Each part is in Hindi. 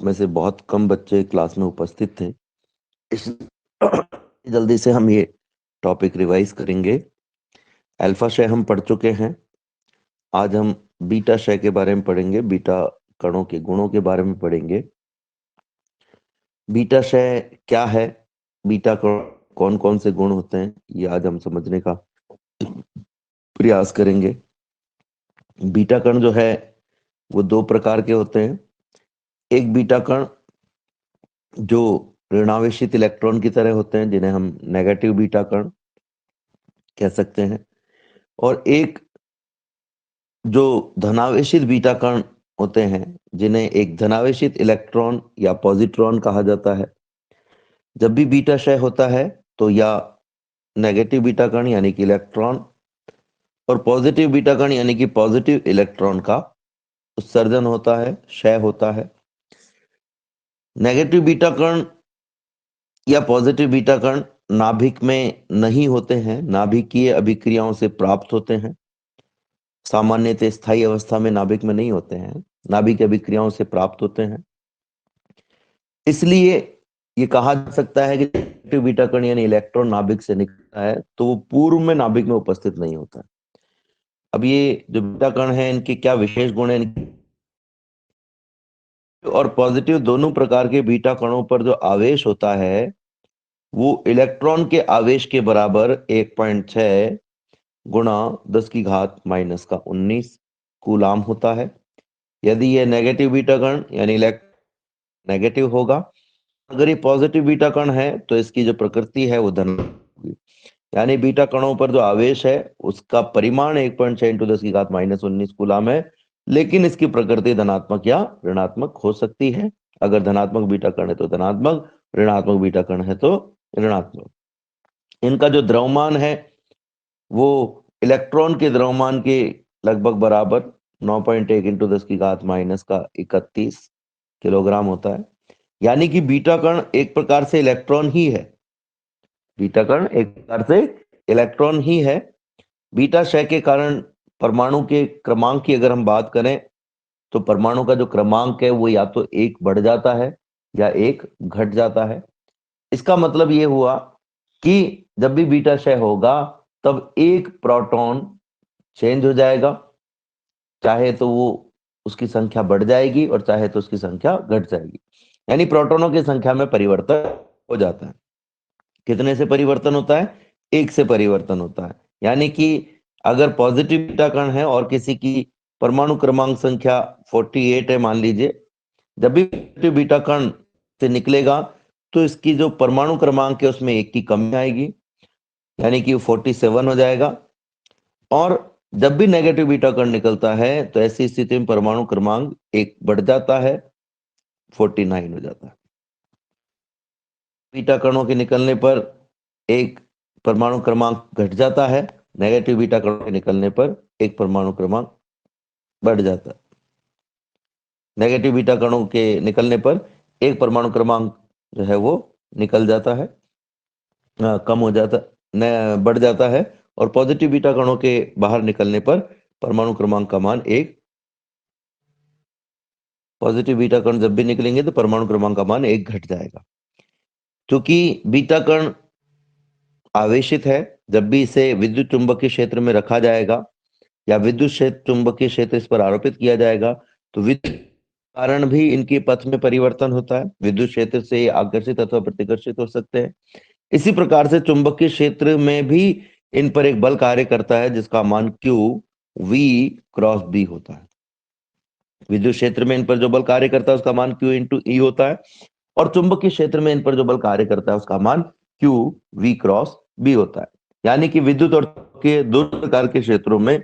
में से बहुत कम बच्चे क्लास में उपस्थित थे। इस जल्दी से हम ये टॉपिक रिवाइज करेंगे। अल्फा क्षय हम पढ़ चुके हैं। आज हम बीटा क्षय के बारे में पढ़ेंगे, बीटा कणों के गुणों के बारे में पढ़ेंगे। बीटा क्षय क्या है, बीटा कौन कौन से गुण होते हैं, ये आज हम समझने का प्रयास करेंगे। बीटा कण जो है वो दो प्रकार के होते हैं। एक बीटा कण जो ऋणावेशित इलेक्ट्रॉन की तरह होते हैं, जिन्हें हम नेगेटिव बीटा कण कह सकते हैं, और एक जो धनावेशित बीटा कण होते हैं, जिन्हें एक धनावेशित इलेक्ट्रॉन या पॉजिट्रॉन कहा जाता है। जब भी बीटा क्षय होता है तो या नेगेटिव बीटा कण यानी कि इलेक्ट्रॉन और पॉजिटिव बीटा कण यानी कि पॉजिटिव इलेक्ट्रॉन का उत्सर्जन होता है, क्षय होता है। नेगेटिव बीटा कण या पॉजिटिव बीटा कण नाभिक में नहीं होते हैं, नाभिकीय अभिक्रियाओं से प्राप्त होते हैं। सामान्यतः स्थायी अवस्था में नाभिक में नहीं होते हैं, नाभिक अभिक्रियाओं से प्राप्त होते हैं। इसलिए ये कहा जा सकता है कि नेगेटिव बीटा कण यानी इलेक्ट्रॉन नाभिक से निकलता है तो वो पूर्व में नाभिक में उपस्थित नहीं होता है। अब ये जो बीटा कण है, इनके क्या विशेष गुण है? और पॉजिटिव दोनों प्रकार के बीटा कणों पर जो आवेश होता है वो इलेक्ट्रॉन के आवेश के बराबर 1.6 गुणा 10 की घात माइनस का 19 कूलाम होता है। यदि ये नेगेटिव बीटा कण यानी नेगेटिव होगा, अगर ये पॉजिटिव बीटा कण है तो इसकी जो प्रकृति है वो धन होगी। यानी बीटा कणों पर जो आवेश है उसका परिमाण 1.6 इंटू 10 की घात माइनस 19 कूलाम है, लेकिन इसकी प्रकृति धनात्मक या ऋणात्मक हो सकती है। अगर धनात्मक बीटा कण है तो धनात्मक, ऋणात्मक बीटा कण है तो ऋणात्मक। इनका जो द्रव्यमान है वो इलेक्ट्रॉन के द्रव्यमान के लगभग बराबर 9.1 इंटू 10 की घात माइनस का 31 किलोग्राम होता है। यानी कि बीटा कण एक प्रकार से इलेक्ट्रॉन ही है, बीटा कण एक प्रकार से इलेक्ट्रॉन ही है। बीटा क्षय के कारण परमाणु के क्रमांक की अगर हम बात करें तो परमाणु का जो क्रमांक है वो या तो एक बढ़ जाता है या एक घट जाता है। इसका मतलब ये हुआ कि जब भी बीटा क्षय होगा तब एक प्रोटॉन चेंज हो जाएगा, चाहे तो वो उसकी संख्या बढ़ जाएगी और चाहे तो उसकी संख्या घट जाएगी। यानी प्रोटॉनों की संख्या में परिवर्तन हो जाता है। कितने से परिवर्तन होता है? एक से परिवर्तन होता है। यानी कि अगर पॉजिटिव बीटा कण है और किसी की परमाणु क्रमांक संख्या 48 है मान लीजिए, जब भी पॉजिटिव बीटा कण से निकलेगा तो इसकी जो परमाणु क्रमांक है उसमें एक की कमी आएगी, यानी कि 47 हो जाएगा। और जब भी नेगेटिव बीटा कण निकलता है तो ऐसी स्थिति में परमाणु क्रमांक एक बढ़ जाता है, 49 हो जाता है। बीटा कणों के निकलने पर एक परमाणु क्रमांक घट जाता है, नेगेटिव बीटा कणों के निकलने पर एक परमाणु क्रमांक बढ़ जाता है। नेगेटिव बीटा कणों के निकलने पर एक परमाणु क्रमांक जो है वो निकल जाता है, कम हो जाता, बढ़ जाता है। और पॉजिटिव बीटा कणों के बाहर निकलने पर परमाणु क्रमांक का मान एक, पॉजिटिव बीटा कण जब भी निकलेंगे तो परमाणु क्रमांक का मान एक घट जाएगा। क्योंकि बीटा कण आवेशित है, जब भी इसे विद्युत चुंबकीय क्षेत्र में रखा जाएगा या विद्युत क्षेत्र चुंबकीय क्षेत्र इस पर आरोपित किया जाएगा तो विद्युत कारण भी इनके पथ में परिवर्तन होता है। विद्युत क्षेत्र से आकर्षित अथवा प्रतिकर्षित हो सकते हैं। इसी प्रकार से चुंबकीय क्षेत्र में भी इन पर एक बल कार्य करता है जिसका मान Q V क्रॉस B होता है। विद्युत क्षेत्र में इन पर जो बल कार्य करता है उसका मान Q इंटू E होता है, और चुंबकीय क्षेत्र में इन पर जो बल कार्य करता है उसका मान Q V क्रॉस B होता है। यानी कि विद्युत और के दो प्रकार के क्षेत्रों में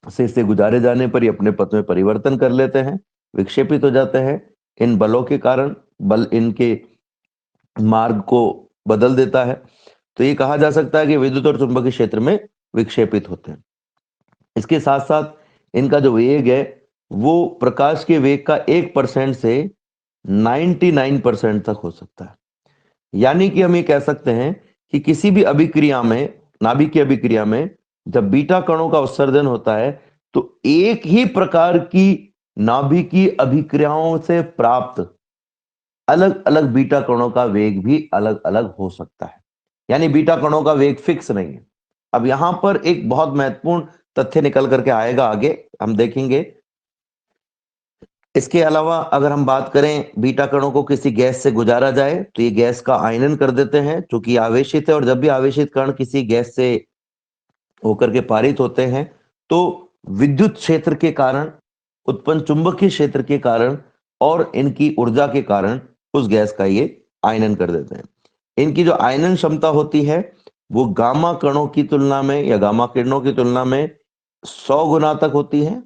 से गुजारे जाने पर ये अपने पथ में परिवर्तन कर लेते हैं, विक्षेपित हो जाते हैं। इन बलों के कारण बल इनके मार्ग को बदल देता है, तो ये कहा जा सकता है कि विद्युत और चुंबकीय क्षेत्र में विक्षेपित होते हैं। इसके साथ साथ इनका जो वेग है वो प्रकाश के वेग का 1% से 99% तक हो सकता है। यानी कि हम ये कह सकते हैं कि किसी भी अभिक्रिया में, नाभिकीय अभिक्रिया में जब बीटा कणों का उत्सर्जन होता है तो एक ही प्रकार की नाभिकीय अभिक्रियाओं से प्राप्त अलग अलग बीटा कणों का वेग भी अलग अलग हो सकता है, यानी बीटा कणों का वेग फिक्स नहीं है। अब यहां पर एक बहुत महत्वपूर्ण तथ्य निकल करके आएगा, आगे हम देखेंगे। इसके अलावा अगर हम बात करें बीटा कणों को किसी गैस से गुजारा जाए तो ये गैस का आयनन कर देते हैं, चूंकि आवेशित है, और जब भी आवेशित कण किसी गैस से होकर के पारित होते हैं तो विद्युत क्षेत्र के कारण, उत्पन्न चुंबकीय क्षेत्र के कारण और इनकी ऊर्जा के कारण उस गैस का ये आयनन कर देते हैं। इनकी जो आयनन क्षमता होती है वो गामा कणों की तुलना में या गामा किरणों की तुलना में 100 गुना तक होती है,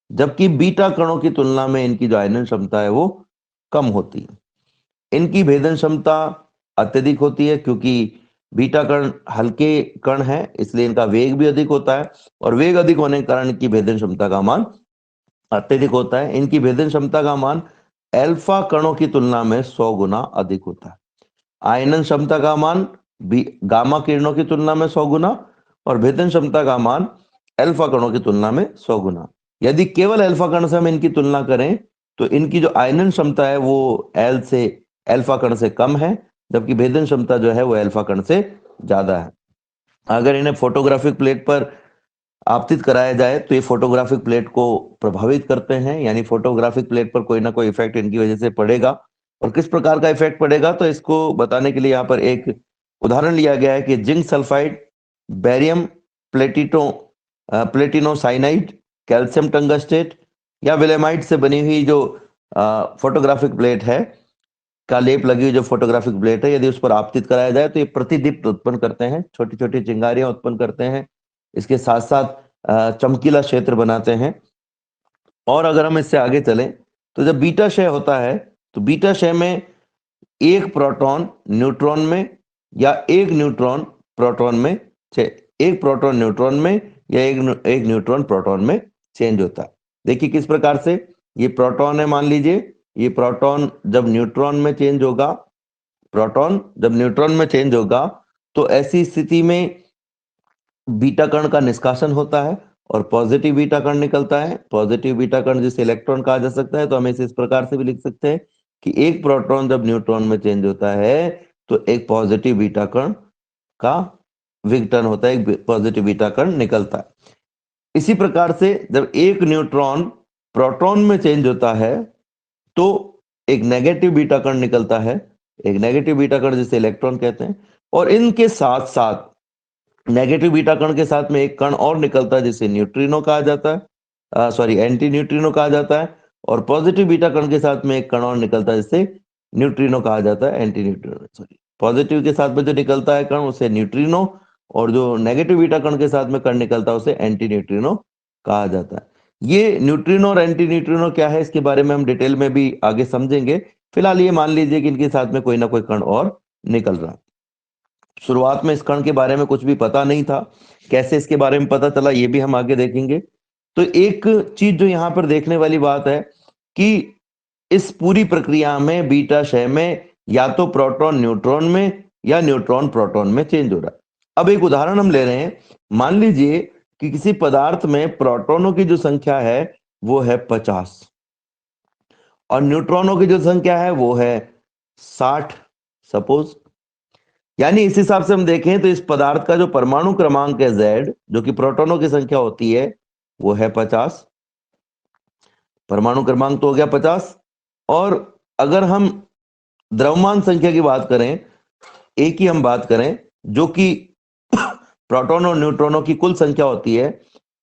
जबकि बीटा कणों की तुलना में इनकी जो आयनन क्षमता है वो कम होती है। इनकी भेदन क्षमता अत्यधिक होती है, क्योंकि बीटा कण हल्के कण है इसलिए इनका वेग भी अधिक होता है, और वेग अधिक होने के कारण इनकी भेदन क्षमता का मान अत्यधिक होता है। इनकी भेदन क्षमता का मान अल्फा कणों की तुलना में 100 गुना अधिक होता है। आयनन क्षमता का मान गामा किरणों की तुलना में 100 गुना, और भेदन क्षमता का मान अल्फा कणों की तुलना में 100 गुना। यदि केवल अल्फा कण से हम इनकी तुलना करें तो इनकी जो आयनन क्षमता है वो एल से अल्फा कण से कम है, जबकि भेदन क्षमता जो है वो अल्फा कण से ज्यादा है। अगर इन्हें फोटोग्राफिक प्लेट पर आपतित कराया जाए तो ये फोटोग्राफिक प्लेट को प्रभावित करते हैं, यानी फोटोग्राफिक प्लेट पर कोई ना कोई इफेक्ट इनकी वजह से पड़ेगा। और किस प्रकार का इफेक्ट पड़ेगा तो इसको बताने के लिए यहाँ पर एक उदाहरण लिया गया है कि zinc sulphide, barium platinocyanide, calcium tungstate या विलेमाइट से बनी हुई जो फोटोग्राफिक प्लेट है का लेप लगी हुई जो फोटोग्राफिक प्लेट है, यदि उस पर आपतित कराया जाए तो ये प्रतिदीप्त उत्पन्न करते हैं, छोटी छोटी चिंगारियां उत्पन्न करते हैं, इसके साथ साथ चमकीला क्षेत्र बनाते हैं। और अगर हम इससे आगे चलें तो जब बीटा क्षय होता है तो बीटा क्षय में एक प्रोटॉन न्यूट्रॉन में या एक न्यूट्रॉन प्रोटॉन में एक प्रोटॉन न्यूट्रॉन में या एक न्यूट्रॉन प्रोटॉन में चेंज होता है। देखिए किस प्रकार से, ये प्रोटॉन है, मान लीजिए ये प्रोटॉन जब न्यूट्रॉन में चेंज होगा, प्रोटॉन जब न्यूट्रॉन में चेंज होगा तो ऐसी स्थिति में बीटा कण का निष्कासन होता है और पॉजिटिव बीटा कण निकलता है। पॉजिटिव बीटा कण जिसे इलेक्ट्रॉन कहा जा सकता है, तो हम इसे इस प्रकार से भी लिख सकते हैं कि एक प्रोटॉन जब न्यूट्रॉन में चेंज होता है तो एक पॉजिटिव बीटा कण का विघटन होता है, एक पॉजिटिव बीटा कण निकलता है। इसी प्रकार से जब एक न्यूट्रॉन प्रोटॉन में चेंज होता है तो एक नेगेटिव बीटा कण निकलता है, एक नेगेटिव बीटा कण जिसे इलेक्ट्रॉन कहते हैं। और इनके साथ साथ नेगेटिव बीटा कण के साथ में एक कण और निकलता है जिसे न्यूट्रिनो कहा जाता है, सॉरी एंटी न्यूट्रिनो कहा जाता है। और पॉजिटिव बीटा कण के साथ में एक कण और निकलता है जिसे न्यूट्रिनो कहा जाता है, एंटी न्यूट्रिनो, सॉरी पॉजिटिव के साथ में जो निकलता है कण उसे न्यूट्रिनो, और जो नेगेटिव बीटा कण के साथ में कण निकलता है उसे एंटी न्यूट्रिनो कहा जाता है। ये न्यूट्रिनो और एंटी न्यूट्रिनो क्या है इसके बारे में हम डिटेल में भी आगे समझेंगे। फिलहाल ये मान लीजिए कि इनके साथ में कोई ना कोई कण और निकल रहा है। शुरुआत में इस कण के बारे में कुछ भी पता नहीं था, कैसे इसके बारे में पता चला ये भी हम आगे देखेंगे। तो एक चीज जो यहाँ पर देखने वाली बात है कि इस पूरी प्रक्रिया में बीटा क्षय में या तो प्रोटॉन न्यूट्रॉन में या न्यूट्रॉन प्रोटॉन में चेंज हो रहा है। अब एक उदाहरण हम ले रहे हैं, मान लीजिए कि किसी पदार्थ में प्रोटॉनों की जो संख्या है वो है 50 और न्यूट्रॉनों की जो संख्या है वो है 60 सपोज। यानी इस हिसाब से हम देखें तो इस पदार्थ का जो परमाणु क्रमांक है Z, जो कि प्रोटॉनों की संख्या होती है, वो है 50। परमाणु क्रमांक तो हो गया 50। और अगर हम द्रव्यमान संख्या की बात करें, एक ही हम बात करें जो कि प्रोटॉन और न्यूट्रॉनों की कुल संख्या होती है,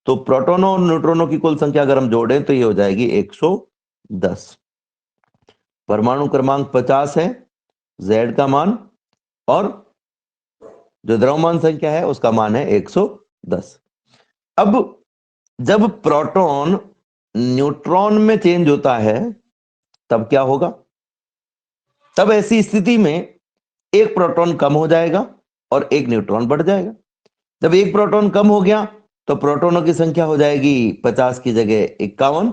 तो प्रोटॉनों और न्यूट्रॉनों की कुल संख्या अगर हम जोड़ें तो ये हो जाएगी 110। परमाणु क्रमांक 50 है, Z का मान, और जो द्रव्यमान संख्या है उसका मान है 110। अब जब प्रोटॉन न्यूट्रॉन में चेंज होता है तब क्या होगा? तब ऐसी स्थिति में एक प्रोटॉन कम हो जाएगा और एक न्यूट्रॉन बढ़ जाएगा। जब एक प्रोटॉन कम हो गया तो प्रोटॉनों की संख्या हो जाएगी 50 की जगह 51।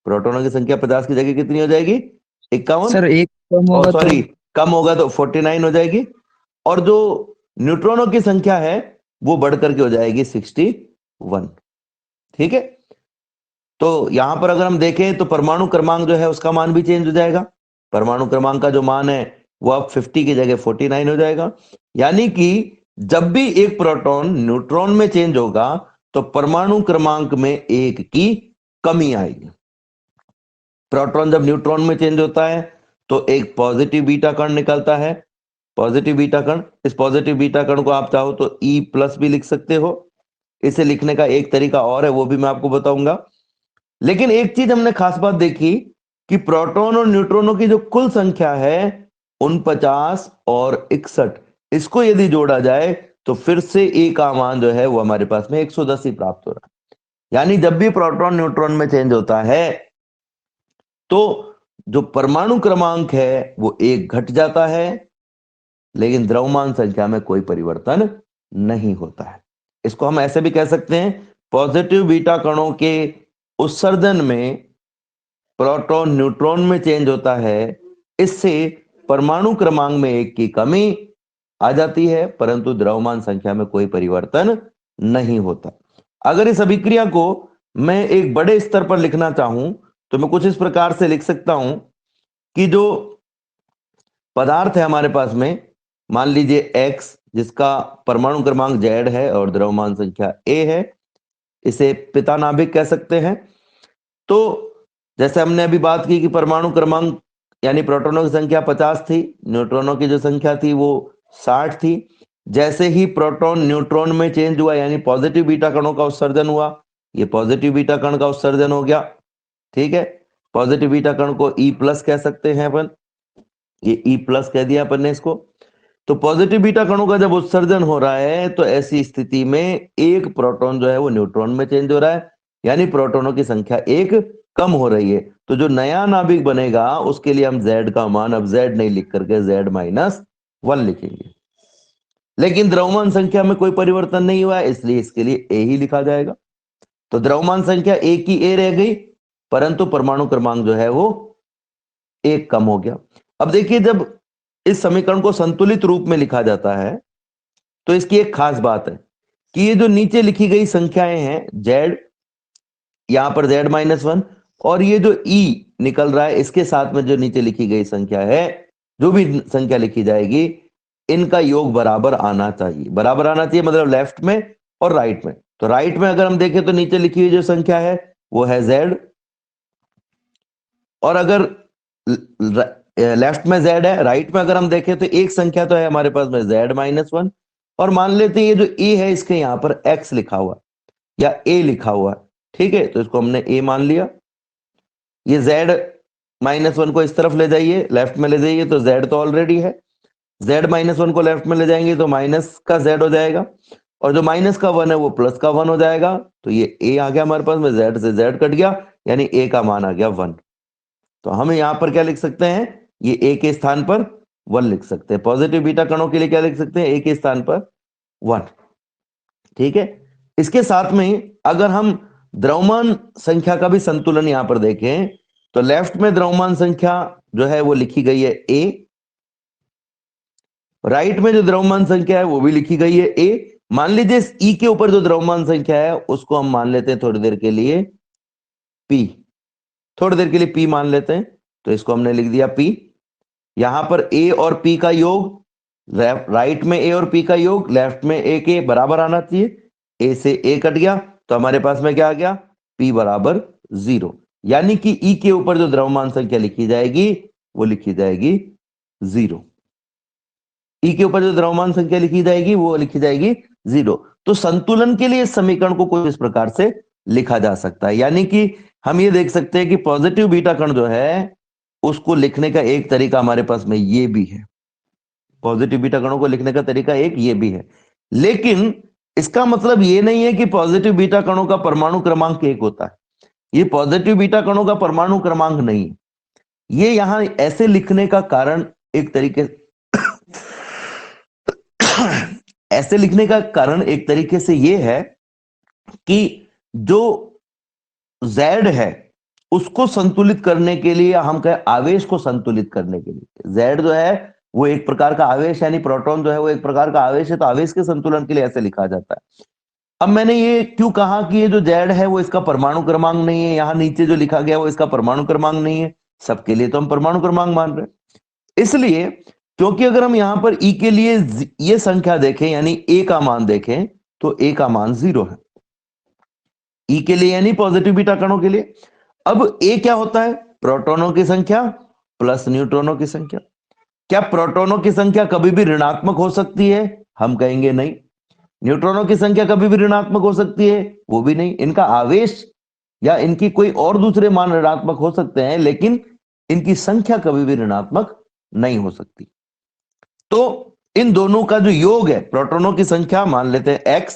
प्रोटॉनों की संख्या 50 की जगह कितनी हो जाएगी? 51। सर एक कम और होगा तो सॉरी, कम होगा तो 49 हो जाएगी। और जो न्यूट्रॉनों की संख्या है वो बढ़ करके हो जाएगी 61। ठीक है, तो यहां पर अगर हम देखें तो परमाणु क्रमांक जो है उसका मान भी चेंज हो जाएगा। परमाणु क्रमांक का जो मान है वो अब 50 की जगह 49 हो जाएगा। यानी कि जब भी एक प्रोटॉन न्यूट्रॉन में चेंज होगा तो परमाणु क्रमांक में एक की कमी आएगी। प्रोटॉन जब न्यूट्रॉन में चेंज होता है तो एक पॉजिटिव बीटा कण निकलता है, पॉजिटिव बीटा कण। इस पॉजिटिव बीटा कण को आप चाहो तो E प्लस भी लिख सकते हो। इसे लिखने का एक तरीका और है, वो भी मैं आपको बताऊंगा। लेकिन एक चीज हमने खास बात देखी कि प्रोटॉन और न्यूट्रॉनों की जो कुल संख्या है 49 और 61, इसको यदि जोड़ा जाए तो फिर से E का मान जो है वो हमारे पास में 110 ही प्राप्त हो रहा है। यानी जब भी प्रोटॉन न्यूट्रॉन में चेंज होता है तो जो परमाणु क्रमांक है वो एक घट जाता है, लेकिन द्रव्यमान संख्या में कोई परिवर्तन नहीं होता है। इसको हम ऐसे भी कह सकते हैं, पॉजिटिव बीटा कणों के उत्सर्जन में प्रोटॉन न्यूट्रॉन में चेंज होता है, इससे परमाणु क्रमांक में एक की कमी आ जाती है, परंतु द्रव्यमान संख्या में कोई परिवर्तन नहीं होता। अगर इस अभिक्रिया को मैं एक बड़े स्तर पर लिखना चाहूं तो मैं कुछ इस प्रकार से लिख सकता हूं कि जो पदार्थ है हमारे पास में, मान लीजिए X, जिसका परमाणु क्रमांक Z है और द्रव्यमान संख्या A है, इसे पिता नाभिक कह सकते हैं। तो जैसे हमने अभी बात की कि परमाणु क्रमांक यानी प्रोटॉनों की संख्या 50 थी, न्यूट्रॉनों की जो संख्या थी वो 60 थी। जैसे ही प्रोटॉन न्यूट्रॉन में चेंज हुआ यानी पॉजिटिव बीटा कणों का उत्सर्जन हुआ, ये पॉजिटिव बीटा कण का उत्सर्जन हो गया, ठीक है। पॉजिटिव बीटा कण को E प्लस कह सकते हैं अपन, ये E प्लस कह दिया अपन ने इसको। तो पॉजिटिव बीटा कणों का जब उत्सर्जन हो रहा है तो ऐसी स्थिति में एक प्रोटॉन जो है वो न्यूट्रॉन में चेंज हो रहा है, यानी प्रोटॉनों की संख्या एक कम हो रही है। तो जो नया नाभिक बनेगा उसके लिए हम Z का मान अब Z नहीं लिख करके Z-1 लिखेंगे। लेकिन द्रव्यमान संख्या में कोई परिवर्तन नहीं हुआ है, इसलिए इसके लिए A ही लिखा जाएगा। तो द्रव्यमान संख्या A की A रह गई, परंतु परमाणु क्रमांक जो है वो एक कम हो गया। अब देखिए, जब इस समीकरण को संतुलित रूप में लिखा जाता है तो इसकी एक खास बात है कि ये जो नीचे लिखी गई संख्याएं हैं Z, यहां पर Z-1, और ये जो E निकल रहा है इसके साथ में जो नीचे लिखी गई संख्या है, जो भी संख्या लिखी जाएगी, इनका योग बराबर आना चाहिए। बराबर आना चाहिए मतलब लेफ्ट में और राइट में। तो राइट में अगर हम देखें तो नीचे लिखी हुई जो संख्या है वो है Z, और अगर लेफ्ट में Z है, राइट में अगर हम देखें तो एक संख्या तो है हमारे पास में Z-1, और मान लेते हैं ये जो A है इसके यहां पर X लिखा हुआ या A लिखा हुआ, ठीक है, तो इसको हमने A मान लिया। ये Z-1 को इस तरफ ले जाइए, लेफ्ट में ले जाइए, तो Z तो ऑलरेडी है, Z-1 को लेफ्ट में ले जाएंगे तो माइनस का Z हो जाएगा, और जो माइनस का 1 है वो प्लस का 1 हो जाएगा। तो ये A आ गया हमारे पास में, Z से Z कट गया, यानी A का मान आ गया 1। तो हम यहां पर क्या लिख सकते हैं, ये A के स्थान पर 1 लिख सकते हैं। पॉजिटिव बीटा कणों के लिए क्या लिख सकते हैं, A के स्थान पर 1, ठीक है। इसके साथ में अगर हम द्रव्यमान संख्या का भी संतुलन यहां पर देखें तो लेफ्ट में द्रव्यमान संख्या जो है वो लिखी गई है A, राइट में जो द्रव्यमान संख्या है वो भी लिखी गई है A। मान लीजिए इस E के ऊपर जो द्रव्यमान संख्या है उसको हम मान लेते हैं थोड़ी देर के लिए P, थोड़ी देर के लिए P मान लेते हैं, तो इसको हमने लिख दिया P। यहां पर A और P का योग, राइट में A और P का योग लेफ्ट में A के बराबर आना चाहिए, A से A कट गया तो हमारे पास में क्या आ गया, P बराबर 0। यानी कि E के ऊपर जो द्रव्यमान संख्या लिखी जाएगी वो लिखी जाएगी 0। E के ऊपर जो द्रव्यमान संख्या लिखी जाएगी वो लिखी जाएगी 0। तो संतुलन के लिए इस समीकरण को कुछ इस प्रकार से लिखा जा सकता है। यानी कि हम ये देख सकते हैं कि पॉजिटिव बीटा कण जो है उसको लिखने का एक तरीका हमारे पास में ये भी है, पॉजिटिव बीटा कणों को लिखने का तरीका एक ये भी है। लेकिन इसका मतलब ये नहीं है कि पॉजिटिव बीटा कणों का परमाणु क्रमांक 1 होता है। ये पॉजिटिव बीटा कणों का परमाणु क्रमांक नहीं है। ये यहां ऐसे लिखने का कारण एक तरीके ऐसे लिखने का कारण एक तरीके से ये है कि जो Z है उसको संतुलित करने के लिए, हम कहें आवेश को संतुलित करने के लिए, Z जो है वो एक प्रकार का आवेश यानी प्रोटॉन जो है वो एक प्रकार का आवेश है, तो आवेश के संतुलन के लिए ऐसे लिखा जाता है। अब मैंने ये क्यों कहा कि ये जो Z है वो इसका परमाणु क्रमांक नहीं है, यहां नीचे जो लिखा गया वो इसका परमाणु क्रमांक नहीं है, सबके लिए तो हम परमाणु क्रमांक मान रहे हैं। इसलिए क्योंकि अगर हम यहां पर ई के लिए ये संख्या देखें यानी ए का मान देखें तो ए का मान 0 है, ई के लिए यानी पॉजिटिव बीटा कणों के लिए। अब ए क्या होता है? प्रोटॉनों की संख्या प्लस न्यूट्रॉनों की संख्या। क्या प्रोटॉनों की संख्या कभी भी ऋणात्मक हो सकती है? हम कहेंगे नहीं। न्यूट्रॉनों की संख्या कभी भी ऋणात्मक हो सकती है? वो भी नहीं। इनका आवेश या इनकी कोई और दूसरे मान ऋणात्मक हो सकते हैं, लेकिन इनकी संख्या कभी भी ऋणात्मक नहीं हो सकती। तो इन दोनों का जो योग है, प्रोटॉनों की संख्या मान लेते हैं x,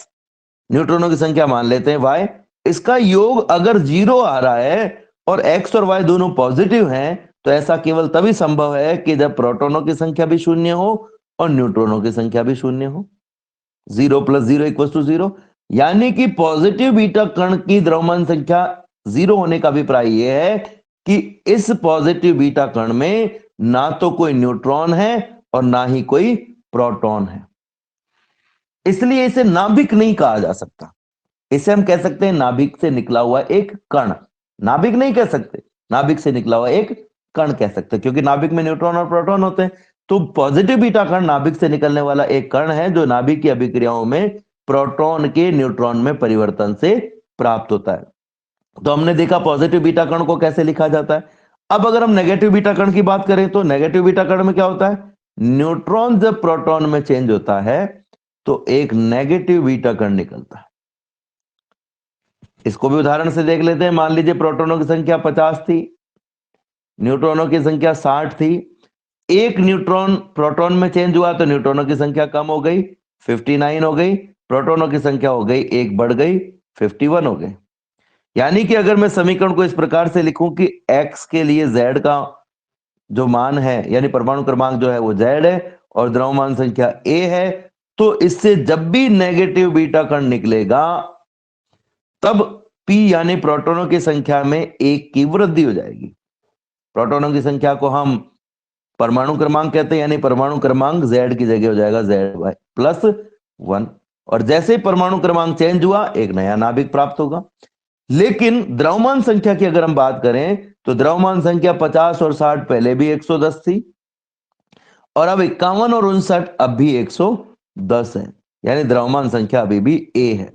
न्यूट्रॉनों की संख्या मान लेते हैं y, इसका योग अगर 0 आ रहा है और x और y दोनों पॉजिटिव हैं, तो ऐसा केवल तभी संभव है कि जब प्रोटॉनों की संख्या भी शून्य हो और न्यूट्रॉनों की संख्या भी शून्य हो। 0 + 0 = 0, यानी कि पॉजिटिव बीटा कण की द्रव्यमान संख्या 0 होने का अभिप्राय यह है कि इस पॉजिटिव बीटा कण में ना तो कोई न्यूट्रॉन है और ना ही कोई प्रोटॉन है। इसलिए इसे नाभिक नहीं कहा जा सकता। इसे हम कह सकते हैं नाभिक से निकला हुआ एक कण। नाभिक नहीं कह सकते, नाभिक से निकला हुआ एक कण कह सकते हैं, क्योंकि नाभिक में न्यूट्रॉन और प्रोटॉन होते हैं। तो पॉजिटिव बीटा कण नाभिक से निकलने वाला एक कण है जो नाभिक की अभिक्रियाओं में प्रोटॉन के न्यूट्रॉन में परिवर्तन से प्राप्त होता है। तो हमने देखा पॉजिटिव बीटा कण को कैसे लिखा जाता है। अब अगर हम नेगेटिव बीटा कण की बात करें तो नेगेटिव बीटा कण में क्या होता है? न्यूट्रॉन जब प्रोटॉन में चेंज होता है तो एक नेगेटिव बीटा कण निकलता है। इसको भी उदाहरण से देख लेते हैं। मान लीजिए प्रोटॉनों की संख्या 50 थी, न्यूट्रॉनों की संख्या 60 थी। एक न्यूट्रॉन प्रोटॉन में चेंज हुआ तो न्यूट्रॉनों की संख्या कम हो गई, 59 हो गई। प्रोटॉनों की संख्या हो गई, एक बढ़ गई, 51 हो गई। यानी कि अगर मैं समीकरण को इस प्रकार से लिखूं कि x के लिए z का जो मान है यानी परमाणु क्रमांक जो है वो z है और द्रव्यमान संख्या a है, तो इससे जब भी नेगेटिव बीटा कण निकलेगा तब p यानी प्रोटॉनों की संख्या में 1 की वृद्धि हो जाएगी। प्रोटॉनों की संख्या को हम परमाणु क्रमांक कहते हैं, यानी परमाणु क्रमांक z की जगह हो जाएगा zy + 1। और जैसे ही परमाणु क्रमांक चेंज हुआ एक नया नाभिक प्राप्त होगा। लेकिन द्रव्यमान संख्या की अगर हम बात करें तो द्रव्यमान संख्या 50 और 60 पहले भी 110 थी और अब 51 और 59 अब भी 110 है, यानी द्रव्यमान संख्या अभी भी a है।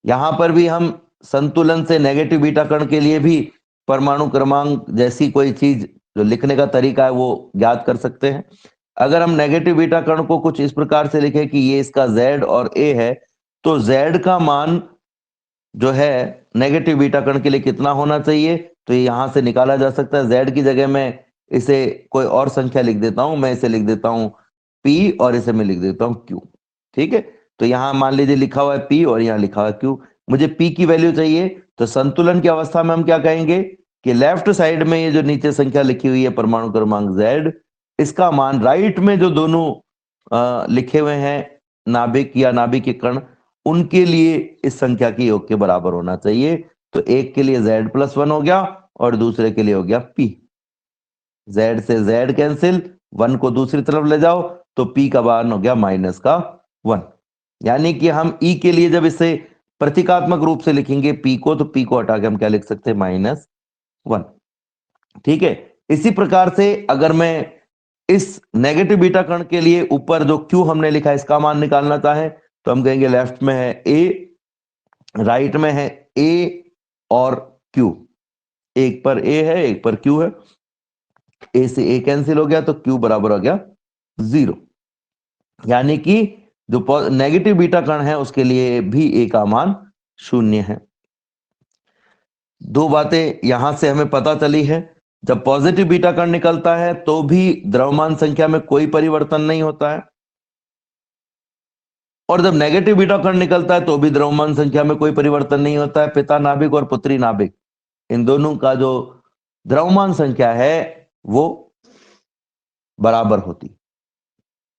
यहां पर भी हम संतुलन से नेगेटिव बीटा कण के लिए भी परमाणु क्रमांक जैसी कोई चीज जो लिखने का तरीका है वो ज्ञात कर सकते हैं। अगर हम नेगेटिव बीटा कण को कुछ इस प्रकार से लिखें कि ये इसका z और a है, तो z का मान जो है नेगेटिव बीटा कण के लिए कितना होना चाहिए, तो ये यहां से निकाला जा सकता है। z की जगह मैं इसे कोई और संख्या लिख देता हूं, मैं इसे लिख देता हूं p और इसे मैं लिख देता हूं q। ठीक है, तो यहां मान लीजिए लिखा हुआ है p और यहां लिखा हुआ है q। मुझे p की वैल्यू चाहिए, तो संतुलन की अवस्था में हम क्या कहेंगे कि लेफ्ट साइड में ये जो नीचे संख्या लिखी हुई है परमाणु क्रमांक z, इसका मान राइट में जो दोनों लिखे हुए हैं नाभिक या नाभिक के कण, उनके लिए इस संख्या के योग के बराबर होना चाहिए। तो एक के लिए z + 1 हो गया और दूसरे के लिए हो गया p। z से z कैंसिल, 1 को दूसरी तरफ ले जाओ तो p का मान हो गया -1। यानी कि हम e के लिए जब इसे प्रतीकात्मक रूप से लिखेंगे p को, तो p को हटा के हम क्या लिख सकते हैं? -1। ठीक है, इसी प्रकार से अगर मैं इस नेगेटिव बीटा कण के लिए ऊपर जो q हमने लिखा है इसका मान निकालना चाहे तो हम कहेंगे लेफ्ट में है a, राइट में है a और q। एक पर a है एक पर q है, a से a कैंसिल हो गया तो q बराबर हो गया 0। यानी कि जो नेगेटिव बीटा कण है उसके लिए भी a का मान 0 है। दो बातें यहां से हमें पता चली है। जब पॉजिटिव बीटा कण निकलता है तो भी द्रव्यमान संख्या में कोई परिवर्तन नहीं होता है, और जब नेगेटिव बीटा कण निकलता है तो भी द्रव्यमान संख्या में कोई परिवर्तन नहीं होता है। पिता नाभिक और पुत्री नाभिक, इन दोनों का जो द्रव्यमान संख्या है वो बराबर होती,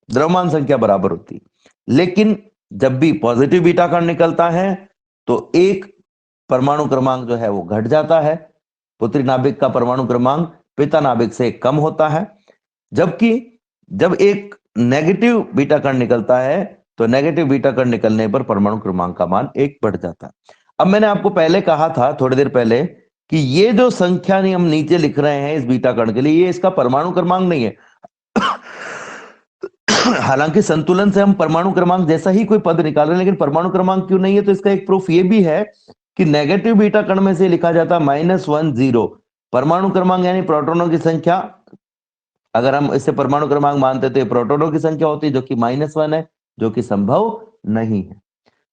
द्रव्यमान संख्या बराबर होती। लेकिन जब भी पॉजिटिव बीटा कण निकलता है तो एक परमाणु क्रमांक जो है वो घट जाता है। पुत्री नाभिक का परमाणु क्रमांक पिता नाभिक से कम होता है, जबकि जब एक नेगेटिव बीटा कण निकलता है तो नेगेटिव बीटा कण निकलने पर परमाणु क्रमांक का मान 1 बढ़ जाता है। अब मैंने आपको पहले कहा था, थोड़ी देर पहले, कि ये जो संख्या हम नीचे लिख रहे हैं इस बीटा कण के लिए, ये इसका परमाणु क्रमांक नहीं है। हालांकि संतुलन से हम परमाणु क्रमांक जैसा ही कोई पद निकाल रहे हैं, लेकिन परमाणु क्रमांक क्यों नहीं है? तो इसका एक प्रूफ ये भी है कि नेगेटिव बीटा कण में से लिखा जाता है -10। परमाणु क्रमांक यानी प्रोटॉनों की संख्या, अगर हम इसे परमाणु क्रमांक मानते तो प्रोटॉनों की संख्या होती है जो कि -1 है, जो कि संभव नहीं है।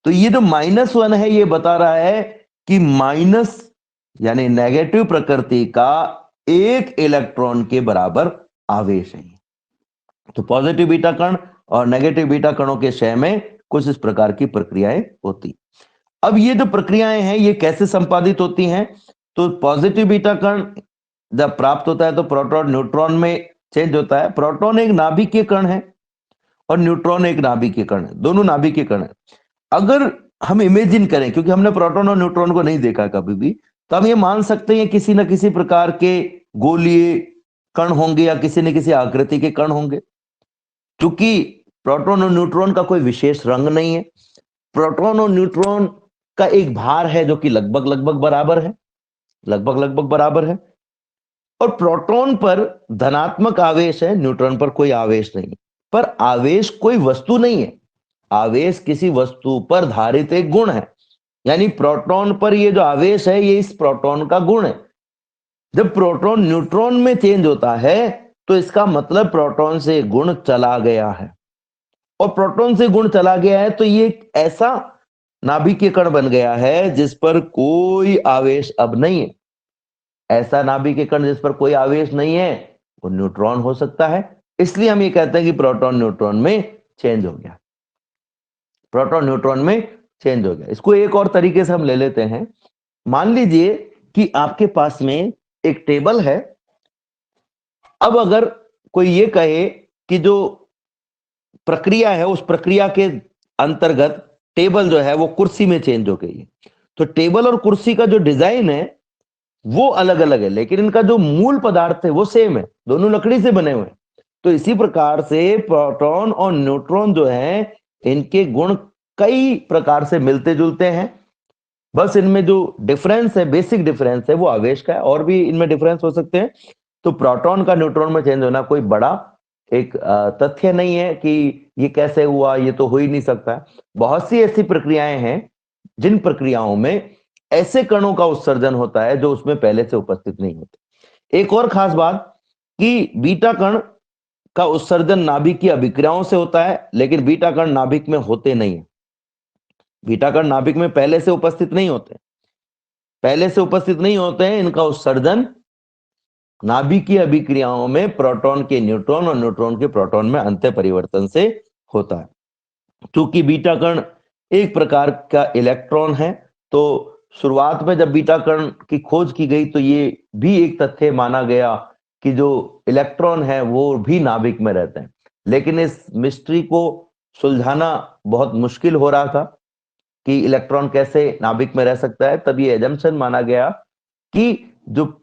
तो ये जो -1 है ये बता रहा है कि माइनस यानी नेगेटिव प्रकृति का एक इलेक्ट्रॉन के बराबर आवेश है। तो पॉजिटिव बीटा कण और नेगेटिव बीटा कणों के क्षय में कुछ इस प्रकार की प्रक्रियाएं होती। अब ये जो प्रक्रियाएं हैं ये कैसे संपादित होती हैं? तो पॉजिटिव बीटा कण जब प्राप्त होता है तो प्रोटॉन न्यूट्रॉन में चेंज होता है। प्रोटॉन एक नाभिकीय कण है और न्यूट्रॉन एक नाभिकीय कण है, दोनों नाभिकीय कण है। अगर हम इमेजिन करें, क्योंकि हमने प्रोटॉन और न्यूट्रॉन को नहीं देखा कभी भी, तो हम ये मान सकते हैं किसी न किसी प्रकार के गोलीय कण होंगे या किसी न किसी आकृति के कण होंगे। क्योंकि प्रोटॉन और न्यूट्रॉन का कोई विशेष रंग नहीं है, प्रोटॉन और न्यूट्रॉन का एक भार है जो कि लगभग लगभग बराबर है, और प्रोटॉन पर धनात्मक आवेश है, न्यूट्रॉन पर कोई आवेश नहीं। पर आवेश कोई वस्तु नहीं है, आवेश किसी वस्तु पर धारित एक गुण है। यानी प्रोटॉन पर ये जो आवेश है ये इस प्रोटॉन का गुण है। जब प्रोटॉन न्यूट्रॉन में चेंज होता है तो इसका मतलब प्रोटॉन से गुण चला गया है, और प्रोटॉन से गुण चला गया है तो ये एक ऐसा नाभिकीय कण बन गया है जिस पर कोई आवेश अब नहीं है। ऐसा नाभिकीय कण जिस पर कोई आवेश नहीं है वो न्यूट्रॉन हो सकता है। इसलिए हम ये कहते हैं कि प्रोटॉन न्यूट्रॉन में चेंज हो गया, प्रोटॉन न्यूट्रॉन में चेंज हो गया। इसको एक और तरीके से हम ले लेते हैं। मान लीजिए कि आपके पास में एक टेबल है। अब अगर कोई ये कहे कि जो प्रक्रिया है उस प्रक्रिया के अंतर्गत टेबल जो है वो कुर्सी में चेंज हो गई है, तो टेबल और कुर्सी का जो डिजाइन है वो अलग अलग है, लेकिन इनका जो मूल पदार्थ है वो सेम है, दोनों लकड़ी से बने हुए हैं। तो इसी प्रकार से प्रोटॉन और न्यूट्रॉन जो है इनके गुण कई प्रकार से मिलते जुलते हैं, बस इनमें जो डिफरेंस है, बेसिक डिफरेंस है वो आवेश का है, और भी इनमें डिफरेंस हो सकते हैं। तो प्रोटॉन का न्यूट्रॉन में चेंज होना कोई बड़ा एक तथ्य नहीं है कि ये कैसे हुआ, ये तो हो ही नहीं सकता। बहुत सी ऐसी प्रक्रियाएं हैं जिन प्रक्रियाओं में ऐसे कणों का उत्सर्जन होता है जो उसमें पहले से उपस्थित नहीं होते। एक और खास बात कि बीटा कण का उत्सर्जन नाभिक की अभिक्रियाओं से होता है, लेकिन बीटा कण नाभिक में होते नहीं है। बीटा कण नाभिक में पहले से उपस्थित नहीं होते हैं, इनका उत्सर्जन नाभिकीय अभिक्रियाओं में प्रोटॉन के न्यूट्रॉन और न्यूट्रॉन के प्रोटॉन में अंतर परिवर्तन से होता है। क्योंकि बीटा कण एक प्रकार का इलेक्ट्रॉन है, तो शुरुआत में जब बीटा कण की खोज की गई तो ये भी एक तथ्य माना गया कि जो इलेक्ट्रॉन है वो भी नाभिक में रहते हैं, लेकिन इस मिस्ट्री को सुलझाना बहुत मुश्किल हो रहा था कि इलेक्ट्रॉन कैसे नाभिक में रह सकता है। तब ये एजम्पशन माना गया कि जो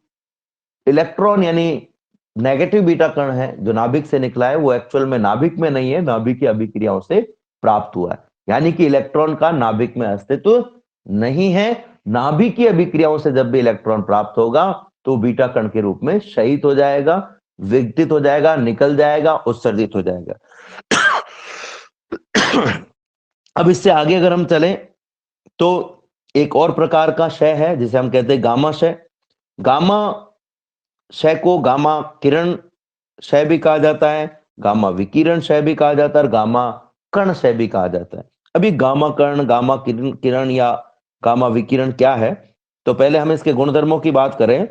इलेक्ट्रॉन यानी नेगेटिव बीटा कण है जो नाभिक से निकला है वो एक्चुअल में नाभिक में नहीं है, नाभिक की अभिक्रियाओं से प्राप्त हुआ है। यानी कि इलेक्ट्रॉन का नाभिक में अस्तित्व नहीं है। नाभिक की अभिक्रियाओं से जब भी इलेक्ट्रॉन प्राप्त होगा तो बीटा कण के रूप में शहीद हो जाएगा, विघटित हो जाएगा, निकल जाएगा, उत्सर्जित हो जाएगा। अब इससे आगे अगर हम चलें तो एक और प्रकार का क्षय है जिसे हम कहते हैं गामा क्षय। गामा क्षय को गामा किरण क्षय भी कहा जाता है, गामा विकिरण क्षय भी कहा जाता है, और गामा कण क्षय भी कहा जाता है। अभी गामा कण, गामा किरण या गामा विकिरण क्या है? तो पहले हम इसके गुणधर्मों की बात करें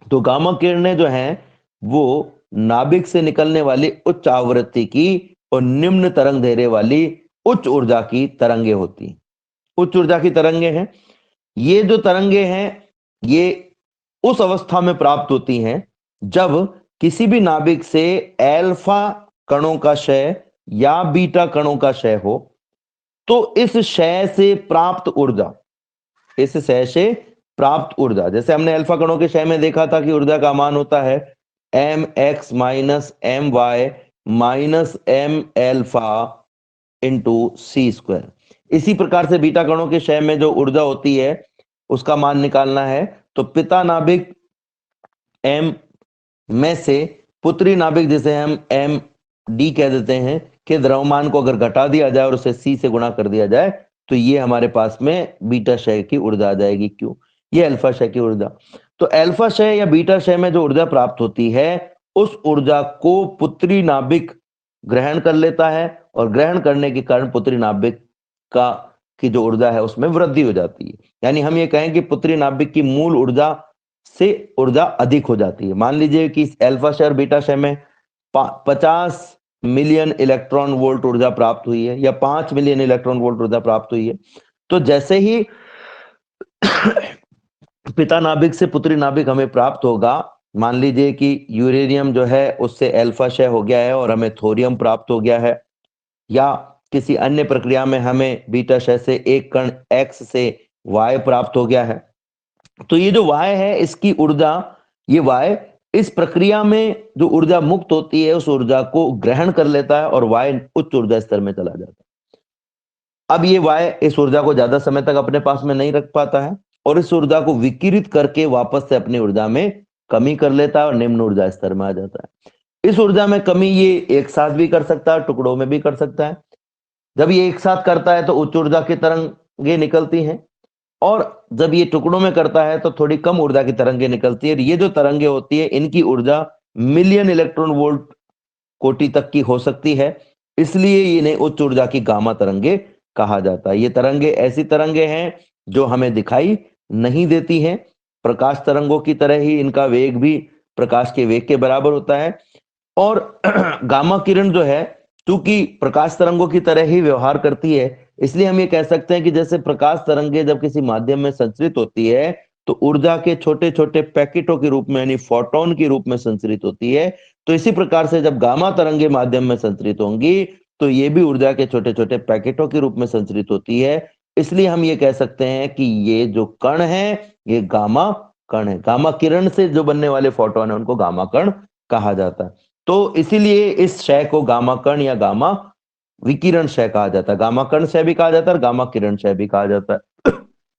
तो गामा किरणें जो हैं वो नाभिक से निकलने वाली उच्च आवृत्ति की और निम्न तरंग धेरे वाली उच्च ऊर्जा की तरंगे होती हैं। उच्च ऊर्जा की तरंगे हैं। ये जो तरंगे हैं ये उस अवस्था में प्राप्त होती हैं जब किसी भी नाभिक से अल्फा कणों का क्षय या बीटा कणों का क्षय हो, तो इस क्षय से प्राप्त ऊर्जा, जैसे हमने अल्फा कणों के क्षय में देखा था कि ऊर्जा का मान होता है mx minus M Y minus M alpha into C square. इसी प्रकार से बीटा कणों के क्षय में जो ऊर्जा होती है उसका मान निकालना है तो पिता नाभिक M में से पुत्री नाभिक, जिसे हम MD कह देते हैं, के द्रव्यमान को अगर घटा दिया जाए और उसे C से गुणा कर दिया जाए तो ये हमारे पास में बीटा क्षय की ऊर्जा आ जाएगी। क्यों? ये अल्फा क्षय की ऊर्जा। तो अल्फा क्षय या बीटा क्षय में जो ऊर्जा प्राप्त होती है उस ऊर्जा को पुत्री नाभिक ग्रहण कर लेता है और ग्रहण करने के कारण पुत्री नाभिक की जो ऊर्जा है उसमें वृद्धि हो जाती है। यानी हम ये कहें कि पुत्री नाभिक की मूल ऊर्जा से ऊर्जा अधिक हो जाती है। मान लीजिए कि अल्फा क्षय और बीटा क्षय में 50 मिलियन इलेक्ट्रॉन वोल्ट ऊर्जा प्राप्त हुई है या 5 मिलियन इलेक्ट्रॉन वोल्ट ऊर्जा प्राप्त हुई है। तो जैसे ही पिता नाभिक से पुत्री नाभिक हमें प्राप्त होगा, मान लीजिए कि यूरेनियम जो है उससे अल्फा क्षय हो गया है और हमें थोरियम प्राप्त हो गया है, या किसी अन्य प्रक्रिया में हमें बीटा क्षय से एक कण X से Y प्राप्त हो गया है, तो ये जो Y है इसकी ऊर्जा, ये Y इस प्रक्रिया में जो ऊर्जा मुक्त होती है उस ऊर्जा को ग्रहण कर लेता है और Y उच्च ऊर्जा स्तर में चला जाता है। अब ये Y इस ऊर्जा को ज्यादा समय तक अपने पास में नहीं रख पाता है और इस ऊर्जा को विकिरित करके वापस से अपनी ऊर्जा में कमी कर लेता है और निम्न ऊर्जा स्तर में आ जाता है। इस ऊर्जा में कमी ये एक साथ भी कर सकता है, टुकड़ों में भी कर सकता है। जब ये एक साथ करता है तो उच्च ऊर्जा की तरंगें निकलती हैं और जब ये टुकड़ों में करता है तो थोड़ी कम ऊर्जा की तरंगें निकलती है। ये जो तरंगें होती है इनकी ऊर्जा मिलियन इलेक्ट्रॉन वोल्ट कोटि तक की हो सकती है, इसलिए इन्हें उच्च ऊर्जा की गामा तरंगें कहा जाता है। ये तरंगें ऐसी तरंगें हैं जो हमें दिखाई नहीं देती हैं। प्रकाश तरंगों की तरह ही इनका वेग भी प्रकाश के वेग के बराबर होता है और गामा किरण जो है क्योंकि प्रकाश तरंगों की तरह ही व्यवहार करती है, इसलिए हम ये कह सकते हैं कि जैसे प्रकाश तरंगें जब किसी माध्यम में संचरित होती है तो ऊर्जा के छोटे छोटे पैकेटों के रूप में यानी फोटोन के रूप में संचरित होती है, तो इसी प्रकार से जब गामा तरंगें माध्यम में संचरित होंगी तो ये भी ऊर्जा के छोटे छोटे पैकेटों के रूप में संचरित होती है। इसलिए हम ये कह सकते हैं कि ये जो कण है ये गामा कण है। गामा किरण से जो बनने वाले फोटोन है उनको गामा कण कहा जाता है। तो इसीलिए इस क्षय को गामा कण या गामा विकिरण क्षय कहा जाता है। गामा कण क्षय भी कहा जाता है और गामा किरण क्षय भी कहा जाता है।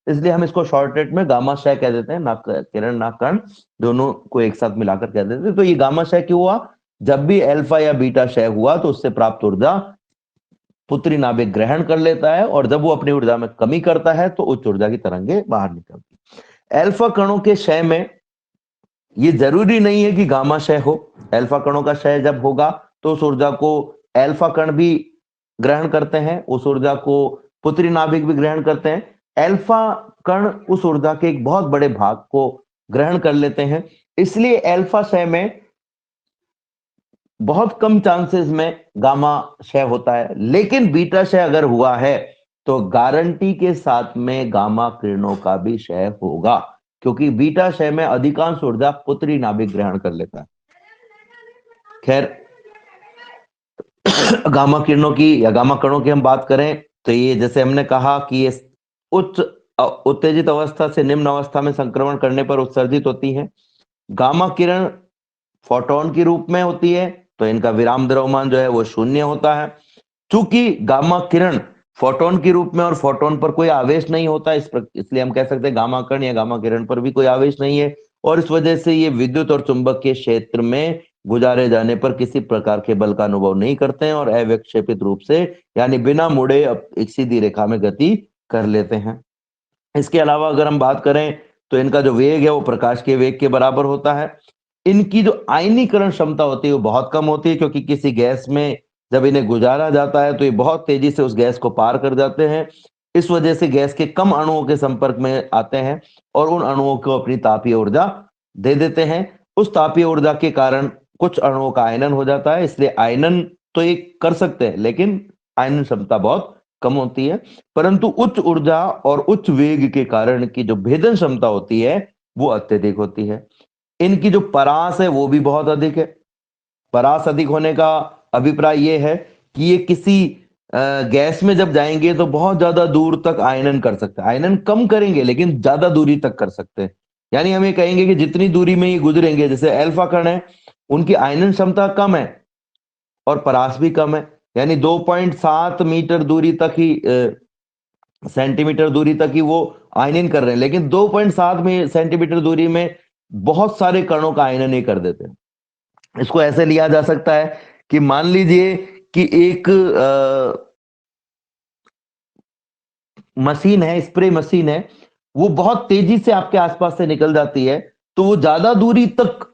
इसलिए हम इसको शॉर्टकट में गामा क्षय कह देते हैं, ना किरण ना कण, दोनों को एक साथ मिलाकर कह देते हैं। तो ये गामा क्षय क्यों हुआ? जब भी अल्फा या बीटा क्षय हुआ तो उससे प्राप्त ऊर्जा पुत्री नाभिक ग्रहण कर लेता है और जब वो अपनी ऊर्जा में कमी करता है तो उच्च ऊर्जा की तरंगें बाहर निकलती। अल्फा कणों के क्षय में ये जरूरी नहीं है कि गामा क्षय हो। अल्फा कणों का क्षय जब होगा तो उस ऊर्जा को अल्फा कण भी ग्रहण करते हैं, उस ऊर्जा को पुत्री नाभिक भी ग्रहण करते हैं। अल्फा कण उस ऊर्जा के एक बहुत बड़े भाग को ग्रहण कर लेते हैं, इसलिए अल्फा क्षय में बहुत कम चांसेस में गामा क्षय होता है। लेकिन बीटा क्षय अगर हुआ है तो गारंटी के साथ में गामा किरणों का भी क्षय होगा, क्योंकि बीटा क्षय में अधिकांश ऊर्जा पुत्री नाभिक ग्रहण कर लेता है। खैर, गामा किरणों की या गामा कणों की हम बात करें तो ये जैसे हमने कहा कि ये उच्च उत्तेजित अवस्था से निम्न अवस्था में संक्रमण करने पर उत्सर्जित होती है। गामा किरण फोटोन के रूप में होती है तो इनका विराम द्रव्यमान जो है वो शून्य होता है। चूंकि गामा किरण फोटोन के रूप में और फोटोन पर कोई आवेश नहीं होता, इसलिए हम कह सकते हैं गामा कण या गामा किरण पर भी कोई आवेश नहीं है और इस वजह से ये विद्युत और चुंबकीय क्षेत्र में गुजारे जाने पर किसी प्रकार के बल का अनुभव नहीं करते हैं और अविक्षेपित रूप से यानी बिना मुड़े एक सीधी रेखा में गति कर लेते हैं। इसके अलावा अगर हम बात करें तो इनका जो वेग है वो प्रकाश के वेग के बराबर होता है। इनकी जो आयनीकरण क्षमता होती है वो बहुत कम होती है, क्योंकि किसी गैस में जब इन्हें गुजारा जाता है तो ये बहुत तेजी से उस गैस को पार कर जाते हैं। इस वजह से गैस के कम अणुओं के संपर्क में आते हैं और उन अणुओं को अपनी तापीय ऊर्जा दे देते हैं। उस तापीय ऊर्जा के कारण कुछ अणुओं का आयनन हो जाता है, इसलिए आयनन तो ये कर सकते हैं लेकिन आयनन क्षमता बहुत कम होती है। परंतु उच्च ऊर्जा और उच्च वेग के कारण की जो भेदन क्षमता होती है वो अत्यधिक होती है। इनकी जो परास है वो भी बहुत अधिक है। परास अधिक होने का अभिप्राय ये है कि ये किसी गैस में जब जाएंगे तो बहुत ज्यादा दूर तक आयनन कर सकते हैं। आयनन कम करेंगे लेकिन ज्यादा दूरी तक कर सकते हैं। यानी हम ये कहेंगे कि जितनी दूरी में ये गुजरेंगे, जैसे अल्फा कण है उनकी आयनन क्षमता कम है और परास भी कम है, यानी 2.7 मीटर दूरी तक ही सेंटीमीटर दूरी तक ही वो आयनन कर रहे हैं, लेकिन 2.7 में सेंटीमीटर दूरी में बहुत सारे कणों का आयनन नहीं कर देते। इसको ऐसे लिया जा सकता है कि मान लीजिए कि एक मशीन है, स्प्रे मशीन है, वो बहुत तेजी से आपके आसपास से निकल जाती है, तो वो ज्यादा दूरी तक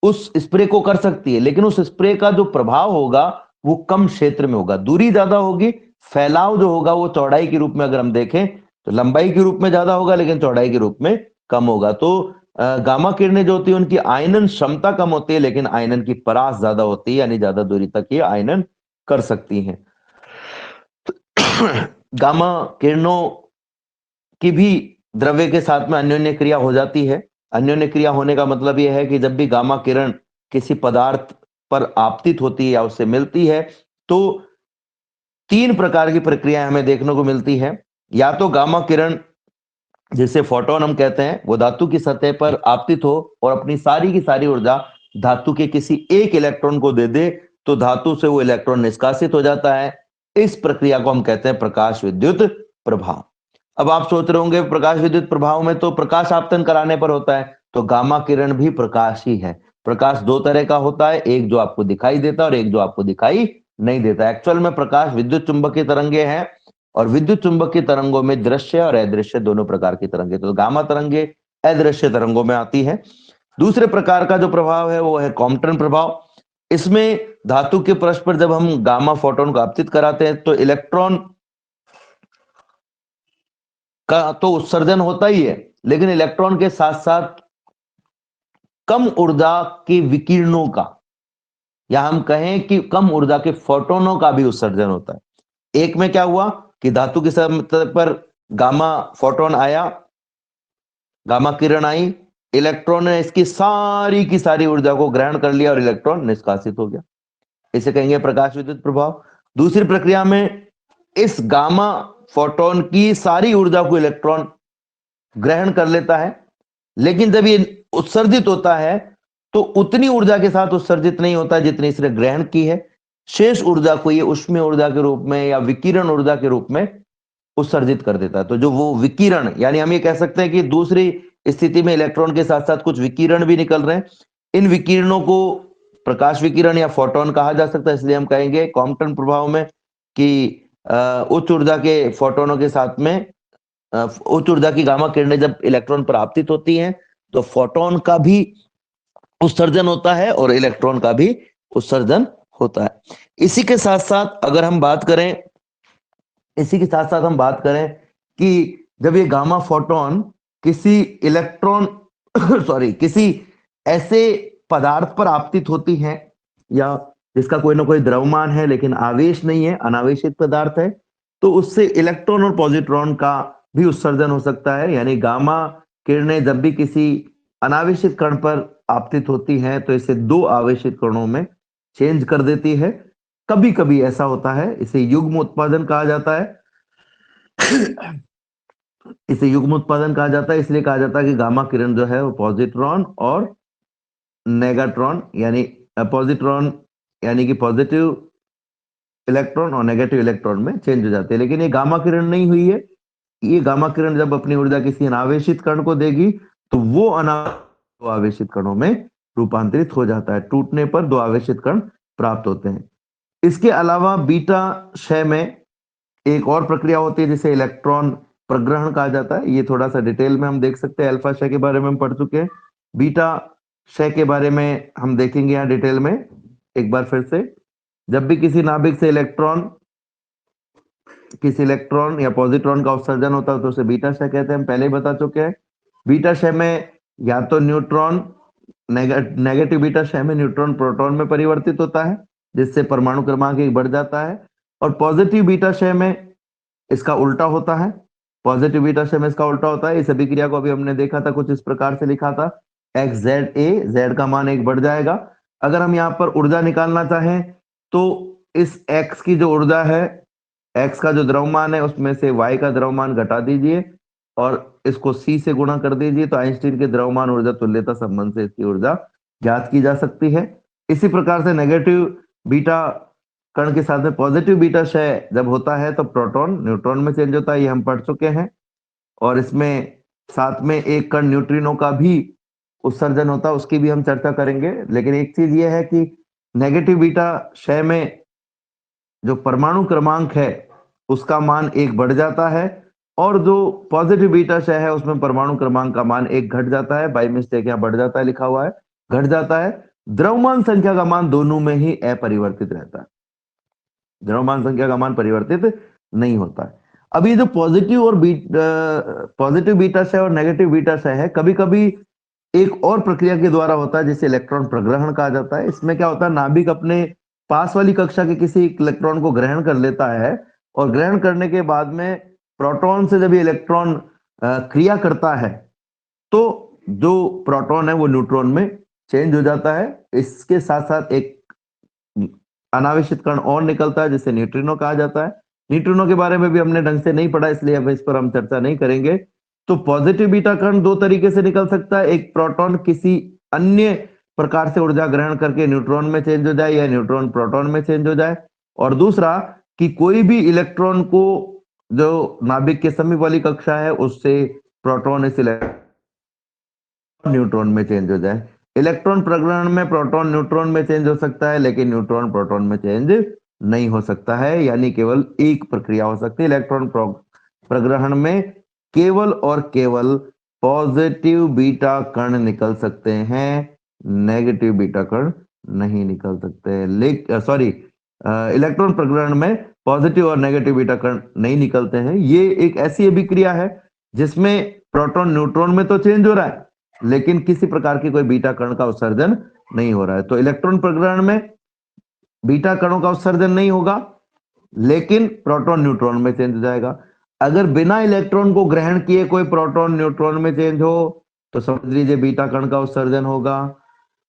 उस स्प्रे को कर सकती है, लेकिन उस स्प्रे का जो प्रभाव होगा वो कम क्षेत्र में होगा। दूरी ज्यादा होगी, फैलाव जो होगा वो चौड़ाई के रूप में अगर हम देखें तो लंबाई के रूप में ज्यादा होगा, लेकिन चौड़ाई के रूप में कम होगा। तो गामा किरणें जो होती है उनकी आयनन क्षमता कम होती है, लेकिन आयनन की परास ज्यादा होती है, यानी ज्यादा दूरी तक ये आयनन कर सकती हैं। गामा किरणों की भी द्रव्य के साथ में अन्योन्य क्रिया हो जाती है। अन्योन्य क्रिया होने का मतलब यह है कि जब भी गामा किरण किसी पदार्थ पर आपतित होती है या उससे मिलती है, तो 3 प्रकार की प्रक्रियाएं हमें देखने को मिलती है। या तो गामा किरण, जिसे फोटोन हम कहते हैं, वो धातु की सतह पर आपतित हो और अपनी सारी की सारी ऊर्जा धातु के किसी एक इलेक्ट्रॉन को दे दे, तो धातु से वो इलेक्ट्रॉन निष्कासित हो जाता है। इस प्रक्रिया को हम कहते हैं प्रकाश विद्युत प्रभाव। अब आप सोच रहे होंगे प्रकाश विद्युत प्रभाव में तो प्रकाश आपतन कराने पर होता है, तो गामा किरण भी प्रकाश ही है। प्रकाश 2 तरह का होता है, एक जो आपको दिखाई देता है और एक जो आपको दिखाई नहीं देता। एक्चुअल में प्रकाश विद्युत चुंबकीय तरंगे हैं, और विद्युत चुंबकीय तरंगों में दृश्य और अदृश्य दोनों प्रकार की तरंगे, तो गामा तरंगे अदृश्य तरंगों में आती है। दूसरे प्रकार का जो प्रभाव है वो है कॉम्पटन प्रभाव। इसमें धातु के पृष्ठ पर जब हम गामा फोटोन को आपतित कराते हैं तो इलेक्ट्रॉन का तो उत्सर्जन होता ही है, लेकिन इलेक्ट्रॉन के साथ साथ कम ऊर्जा के विकिरणों का, या हम कहें कि कम ऊर्जा के फोटोनों का भी उत्सर्जन होता है। एक में क्या हुआ कि धातु की सतह पर गामा फोटोन आया, गामा किरण आई, इलेक्ट्रॉन ने इसकी सारी की सारी ऊर्जा को ग्रहण कर लिया और इलेक्ट्रॉन निष्कासित हो गया। इसे कहेंगे प्रकाश विद्युत प्रभाव। दूसरी प्रक्रिया में इस गामा फोटोन की सारी ऊर्जा को इलेक्ट्रॉन ग्रहण कर लेता है, लेकिन जब ये उत्सर्जित होता है तो उतनी ऊर्जा के साथ उत्सर्जित नहीं होता जितनी इसने ग्रहण की है। शेष ऊर्जा को ये ऊष्मीय ऊर्जा के रूप में या विकिरण ऊर्जा के रूप में उत्सर्जित कर देता है। तो जो वो विकिरण, यानी हम ये कह सकते हैं कि दूसरी स्थिति में इलेक्ट्रॉन के साथ साथ कुछ विकिरण भी निकल रहे हैं। इन विकिरणों को प्रकाश विकिरण या फोटोन कहा जा सकता है। इसलिए हम कहेंगे कॉम्पटन प्रभाव में कि उच्च ऊर्जा के फोटोनों के साथ में उच्च ऊर्जा की गामा किरणें जब इलेक्ट्रॉन पर आपतित होती हैं तो फोटोन का भी उत्सर्जन होता है और इलेक्ट्रॉन का भी उत्सर्जन होता है। इसी के साथ साथ अगर हम बात करें, इसी के साथ साथ हम बात करें कि जब ये गामा फोटोन किसी इलेक्ट्रॉन सॉरी किसी ऐसे पदार्थ पर आपतित होती हैं, या जिसका कोई ना कोई द्रव्यमान है लेकिन आवेश नहीं है, अनावेशित पदार्थ है, तो उससे इलेक्ट्रॉन और पॉजिट्रॉन का भी उत्सर्जन हो सकता है। यानी गामा किरणें जब भी किसी अनावेशित कण पर आपतित होती हैं तो इसे 2 आवेशित कणों में चेंज कर देती है। कभी कभी ऐसा होता है, इसे युग्म उत्पादन कहा जाता है। इसे युग्म उत्पादन कहा जाता है, इसलिए कहा जाता है कि गामा किरण जो है वो पॉजिट्रॉन और नेगाट्रॉन यानी पॉजिट्रॉन यानी कि पॉजिटिव इलेक्ट्रॉन और नेगेटिव इलेक्ट्रॉन में चेंज हो जाते हैं। लेकिन ये गामा किरण नहीं हुई है। ये गामा किरण जब अपनी ऊर्जा किसी अनावेशित कण को देगी तो वो दो आवेशित कणों में रूपांतरित हो जाता है। टूटने पर 2 आवेशित कण प्राप्त होते हैं। इसके अलावा बीटा क्षय में एक और प्रक्रिया होती है जिसे इलेक्ट्रॉन प्रग्रहण कहा जाता है। ये थोड़ा सा डिटेल में हम देख सकते हैं। अल्फा क्षय के बारे में हम पढ़ चुके हैं, बीटा क्षय के बारे में हम देखेंगे यहाँ डिटेल में एक बार फिर से। जब भी किसी नाभिक से किसी इलेक्ट्रॉन या पॉजिट्रॉन का उत्सर्जन होता है तो उसे बीटा क्षय कहते हैं, हम पहले ही बता चुके हैं। बीटा क्षय में या तो न्यूट्रॉन, नेगेटिव बीटा क्षय में न्यूट्रॉन प्रोटॉन में परिवर्तित होता है जिससे परमाणु क्रमांक 1 बढ़ जाता है, और पॉजिटिव बीटा क्षय में इसका उल्टा होता है। पॉजिटिव बीटा क्षय में इसका उल्टा होता है। इस अभिक्रिया को अभी हमने देखा था, कुछ इस प्रकार से लिखा था, एक्स जेड ए, जेड का मान 1 बढ़ जाएगा। अगर हम यहाँ पर ऊर्जा निकालना चाहें तो इस एक्स की जो ऊर्जा है, एक्स का जो द्रव्यमान है उसमें से वाई का द्रव्यमान घटा दीजिए और इसको सी से गुणा कर दीजिए, तो आइंस्टीन के द्रव्यमान ऊर्जा तुल्यता संबंध से इसकी ऊर्जा ज्ञात की जा सकती है। इसी प्रकार से नेगेटिव बीटा कण के साथ में पॉजिटिव बीटा क्षय जब होता है तो प्रोटॉन न्यूट्रॉन में चेंज होता है, ये हम पढ़ चुके हैं। और इसमें साथ में एक कण न्यूट्रिनो का भी उत्सर्जन होता है, उसकी भी हम चर्चा करेंगे। लेकिन एक चीज ये है कि नेगेटिव बीटा क्षय में जो परमाणु क्रमांक है उसका मान 1 बढ़ जाता है, और जो पॉजिटिव बीटा क्षय है उसमें परमाणु क्रमांक का मान 1 घट जाता है। बाई मिस्टेक यहाँ बढ़ जाता है लिखा हुआ है, घट जाता है। द्रव्यमान संख्या का मान दोनों में ही अपरिवर्तित रहता है, द्रव्यमान संख्या का मान परिवर्तित नहीं होता है। अब ये जो पॉजिटिव बीटा क्षय और नेगेटिव बीटा क्षय है, कभी कभी एक और प्रक्रिया के द्वारा होता है जिसे इलेक्ट्रॉन प्रग्रहण कहा जाता है। इसमें क्या होता है, नाभिक अपने पास वाली कक्षा के किसी इलेक्ट्रॉन को ग्रहण कर लेता है, और ग्रहण करने के बाद में प्रोटॉन से जब ये इलेक्ट्रॉन क्रिया करता है तो जो प्रोटॉन है वो न्यूट्रॉन में चेंज हो जाता है। इसके साथ साथ एक अनावेशित कण और निकलता है जिसे न्यूट्रिनो कहा जाता है। न्यूट्रिनो के बारे में भी हमने ढंग से नहीं पढ़ा, इसलिए अब इस पर हम चर्चा नहीं करेंगे। तो पॉजिटिव बीटा कण दो तरीके से निकल सकता है, एक प्रोटॉन किसी अन्य प्रकार से ऊर्जा ग्रहण करके न्यूट्रॉन में चेंज हो जाए, या न्यूट्रॉन प्रोटॉन में चेंज हो जाए, और दूसरा कि कोई भी इलेक्ट्रॉन को जो नाभिक के समीप वाली कक्षा है उससे प्रोटॉन इस न्यूट्रॉन में चेंज हो जाए। इलेक्ट्रॉन प्रग्रहण में प्रोटॉन न्यूट्रॉन में चेंज हो सकता है, लेकिन न्यूट्रॉन प्रोटॉन में चेंज नहीं हो सकता है, यानी केवल एक प्रक्रिया हो सकती है। इलेक्ट्रॉन प्रग्रहण में केवल और केवल पॉजिटिव बीटा कण निकल सकते हैं, नेगेटिव बीटा कण नहीं निकल सकते। सॉरी, इलेक्ट्रॉन प्रग्रहण में पॉजिटिव और नेगेटिव बीटा कण नहीं निकलते हैं। ये एक ऐसी अभिक्रिया है जिसमें प्रोटॉन न्यूट्रॉन में तो चेंज हो रहा है, लेकिन किसी प्रकार की कोई बीटा कण का उत्सर्जन नहीं हो रहा है। तो इलेक्ट्रॉन प्रग्रहण में बीटा कणों का उत्सर्जन नहीं होगा, लेकिन प्रोटॉन न्यूट्रॉन में चेंज हो जाएगा। अगर बिना इलेक्ट्रॉन को ग्रहण किए कोई प्रोटॉन न्यूट्रॉन में चेंज हो तो समझ लीजिए बीटा कण का उत्सर्जन होगा।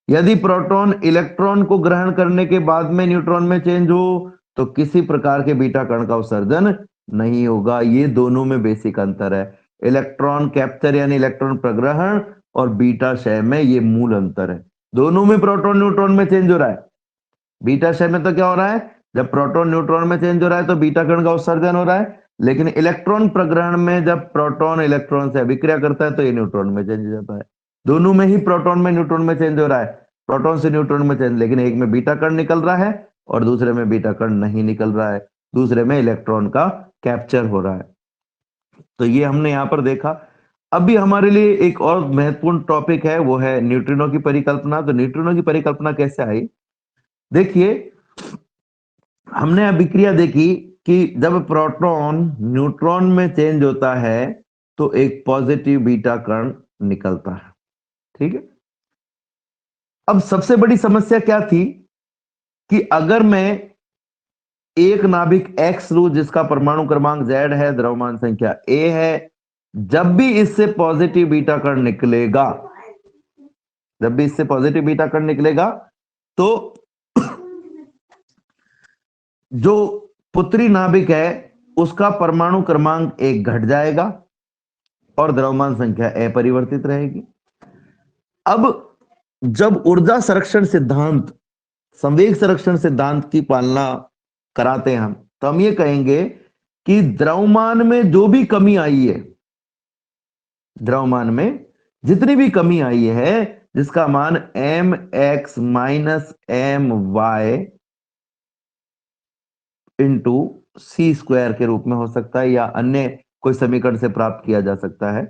यदि प्रोटॉन इलेक्ट्रॉन को ग्रहण करने के बाद में न्यूट्रॉन में चेंज हो तो किसी प्रकार के बीटा कण का उत्सर्जन नहीं होगा। ये दोनों में बेसिक अंतर है, इलेक्ट्रॉन कैप्चर यानी इलेक्ट्रॉन प्रग्रहण और बीटा क्षय में ये मूल अंतर है। दोनों में प्रोटॉन न्यूट्रॉन में चेंज हो रहा है। बीटा क्षय में तो क्या हो रहा है, जब प्रोटॉन न्यूट्रॉन में चेंज हो रहा है तो बीटा कण का उत्सर्जन हो रहा है, लेकिन इलेक्ट्रॉन प्रग्रहण में जब प्रोटॉन इलेक्ट्रॉन से अभिक्रिया करता है तो ये न्यूट्रॉन में चेंज हो जाता है। दोनों में ही प्रोटॉन में न्यूट्रॉन में चेंज हो रहा है, प्रोटॉन से न्यूट्रॉन में चेंज, लेकिन एक में बीटा कण निकल रहा है और दूसरे में बीटा कण नहीं निकल रहा है, दूसरे में इलेक्ट्रॉन का कैप्चर हो रहा है। तो ये हमने यहां पर देखा। अभी हमारे लिए एक और महत्वपूर्ण टॉपिक है, वो है न्यूट्रिनो की परिकल्पना। तो न्यूट्रिनो की परिकल्पना कैसे आई, देखिए हमने अभिक्रिया देखी कि जब प्रोटॉन न्यूट्रॉन में चेंज होता है तो एक पॉजिटिव बीटा कण निकलता है, ठीक है। अब सबसे बड़ी समस्या क्या थी कि अगर मैं एक नाभिक X लूं जिसका परमाणु क्रमांक Z है, द्रव्यमान संख्या A है, जब भी इससे पॉजिटिव बीटा कण निकलेगा, जब भी इससे पॉजिटिव बीटा कण निकलेगा तो जो पुत्री नाभिक है उसका परमाणु क्रमांक 1 घट जाएगा और द्रव्यमान संख्या अपरिवर्तित रहेगी। अब जब ऊर्जा संरक्षण सिद्धांत, संवेग संरक्षण सिद्धांत की पालना कराते हैं हम, तो हम ये कहेंगे कि द्रव्यमान में जो भी कमी आई है, द्रव्यमान में जितनी भी कमी आई है जिसका मान mx minus my into C square के रूप में हो सकता है, या अन्य कोई समीकरण से प्राप्त किया जा सकता है,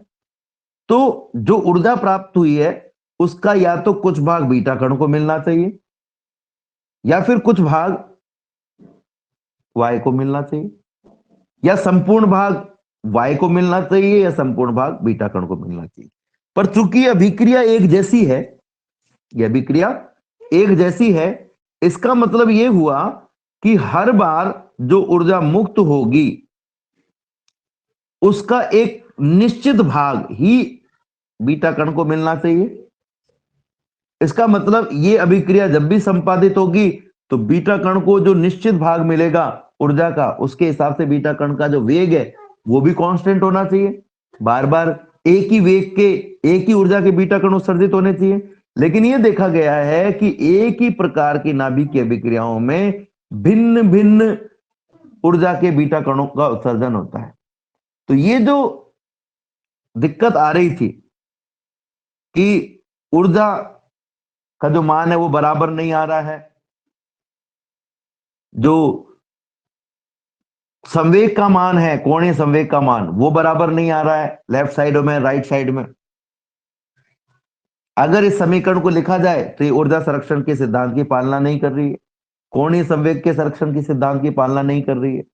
तो जो ऊर्जा प्राप्त हुई है उसका या तो कुछ भाग बीटा कण को मिलना चाहिए या फिर कुछ भाग y को मिलना चाहिए, या संपूर्ण भाग y को मिलना चाहिए या संपूर्ण भाग बीटा कण को मिलना चाहिए। पर चूंकि अभिक्रिया एक जैसी है, यह अभिक्रिया एक जैसी है, इसका मतलब यह हुआ कि हर बार जो ऊर्जा मुक्त होगी उसका एक निश्चित भाग ही बीटा कण को मिलना चाहिए। इसका मतलब ये अभिक्रिया जब भी संपादित होगी तो बीटा कण को जो निश्चित भाग मिलेगा ऊर्जा का, उसके हिसाब से बीटा कण का जो वेग है वो भी कांस्टेंट होना चाहिए। बार बार एक ही वेग के, एक ही ऊर्जा के बीटा कण उत्सर्जित होने चाहिए। लेकिन यह देखा गया है कि एक ही प्रकार की नाभिकीय अभिक्रियाओं में भिन्न भिन्न ऊर्जा के बीटा कणों का उत्सर्जन होता है। तो ये जो दिक्कत आ रही थी कि ऊर्जा का जो मान है वो बराबर नहीं आ रहा है, जो संवेग का मान है, कोणीय संवेग का मान, वो बराबर नहीं आ रहा है लेफ्ट साइड में राइट साइड में। अगर इस समीकरण को लिखा जाए तो ये ऊर्जा संरक्षण के सिद्धांत की पालना नहीं कर रही है, कोणीय संवेग के संरक्षण की सिद्धांत की पालना नहीं कर रही है।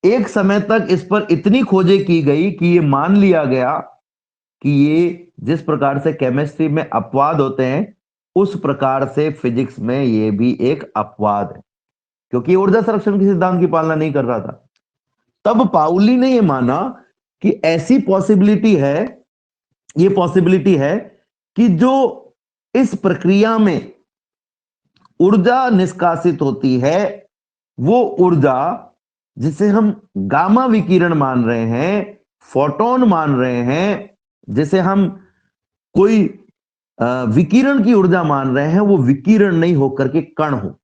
एक समय तक इस पर इतनी खोजें की गई कि ये मान लिया गया कि ये जिस प्रकार से केमिस्ट्री में अपवाद होते हैं उस प्रकार से फिजिक्स में ये भी एक अपवाद है, क्योंकि ऊर्जा संरक्षण के सिद्धांत की पालना नहीं कर रहा था। तब पाउली ने ये माना कि ऐसी पॉसिबिलिटी है, ये पॉसिबिलिटी है कि जो इस प्रक्रिया में ऊर्जा निष्कासित होती है वो ऊर्जा जिसे हम गामा विकिरण मान रहे हैं, फोटोन मान रहे हैं, जिसे हम कोई विकिरण की ऊर्जा मान रहे हैं, वो विकिरण नहीं होकर के कण हो।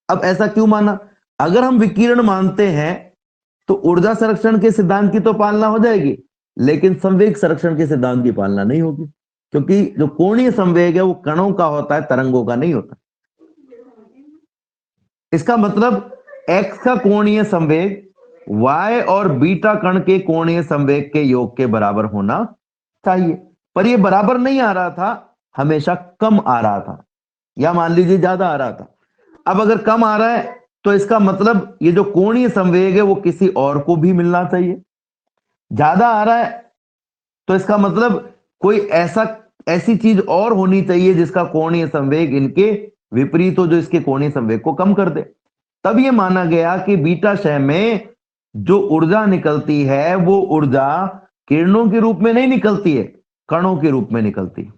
अब ऐसा क्यों माना? अगर हम विकिरण मानते हैं तो ऊर्जा संरक्षण के सिद्धांत की तो पालना हो जाएगी, लेकिन संवेग संरक्षण के सिद्धांत की पालना नहीं होगी, क्योंकि जो कोणीय संवेग है वो कणों का होता है, तरंगों का नहीं होता। इसका मतलब x का कोणीय संवेग y और बीटा कण के कोणीय संवेग के योग के बराबर होना चाहिए, पर ये बराबर नहीं आ रहा था, हमेशा कम आ रहा था, या मान लीजिए ज्यादा आ रहा था। अब अगर कम आ रहा है तो इसका मतलब ये जो कोणीय संवेग है वो किसी और को भी मिलना चाहिए। ज्यादा आ रहा है तो इसका मतलब कोई ऐसी चीज और होनी चाहिए जिसका कोणीय संवेग इनके विपरीत हो, जो इसके कोणीय संवेग को कम कर दे। तब ये माना गया कि बीटाशय में जो ऊर्जा निकलती है वो ऊर्जा किरणों के रूप में नहीं निकलती है, कणों के रूप में निकलती है।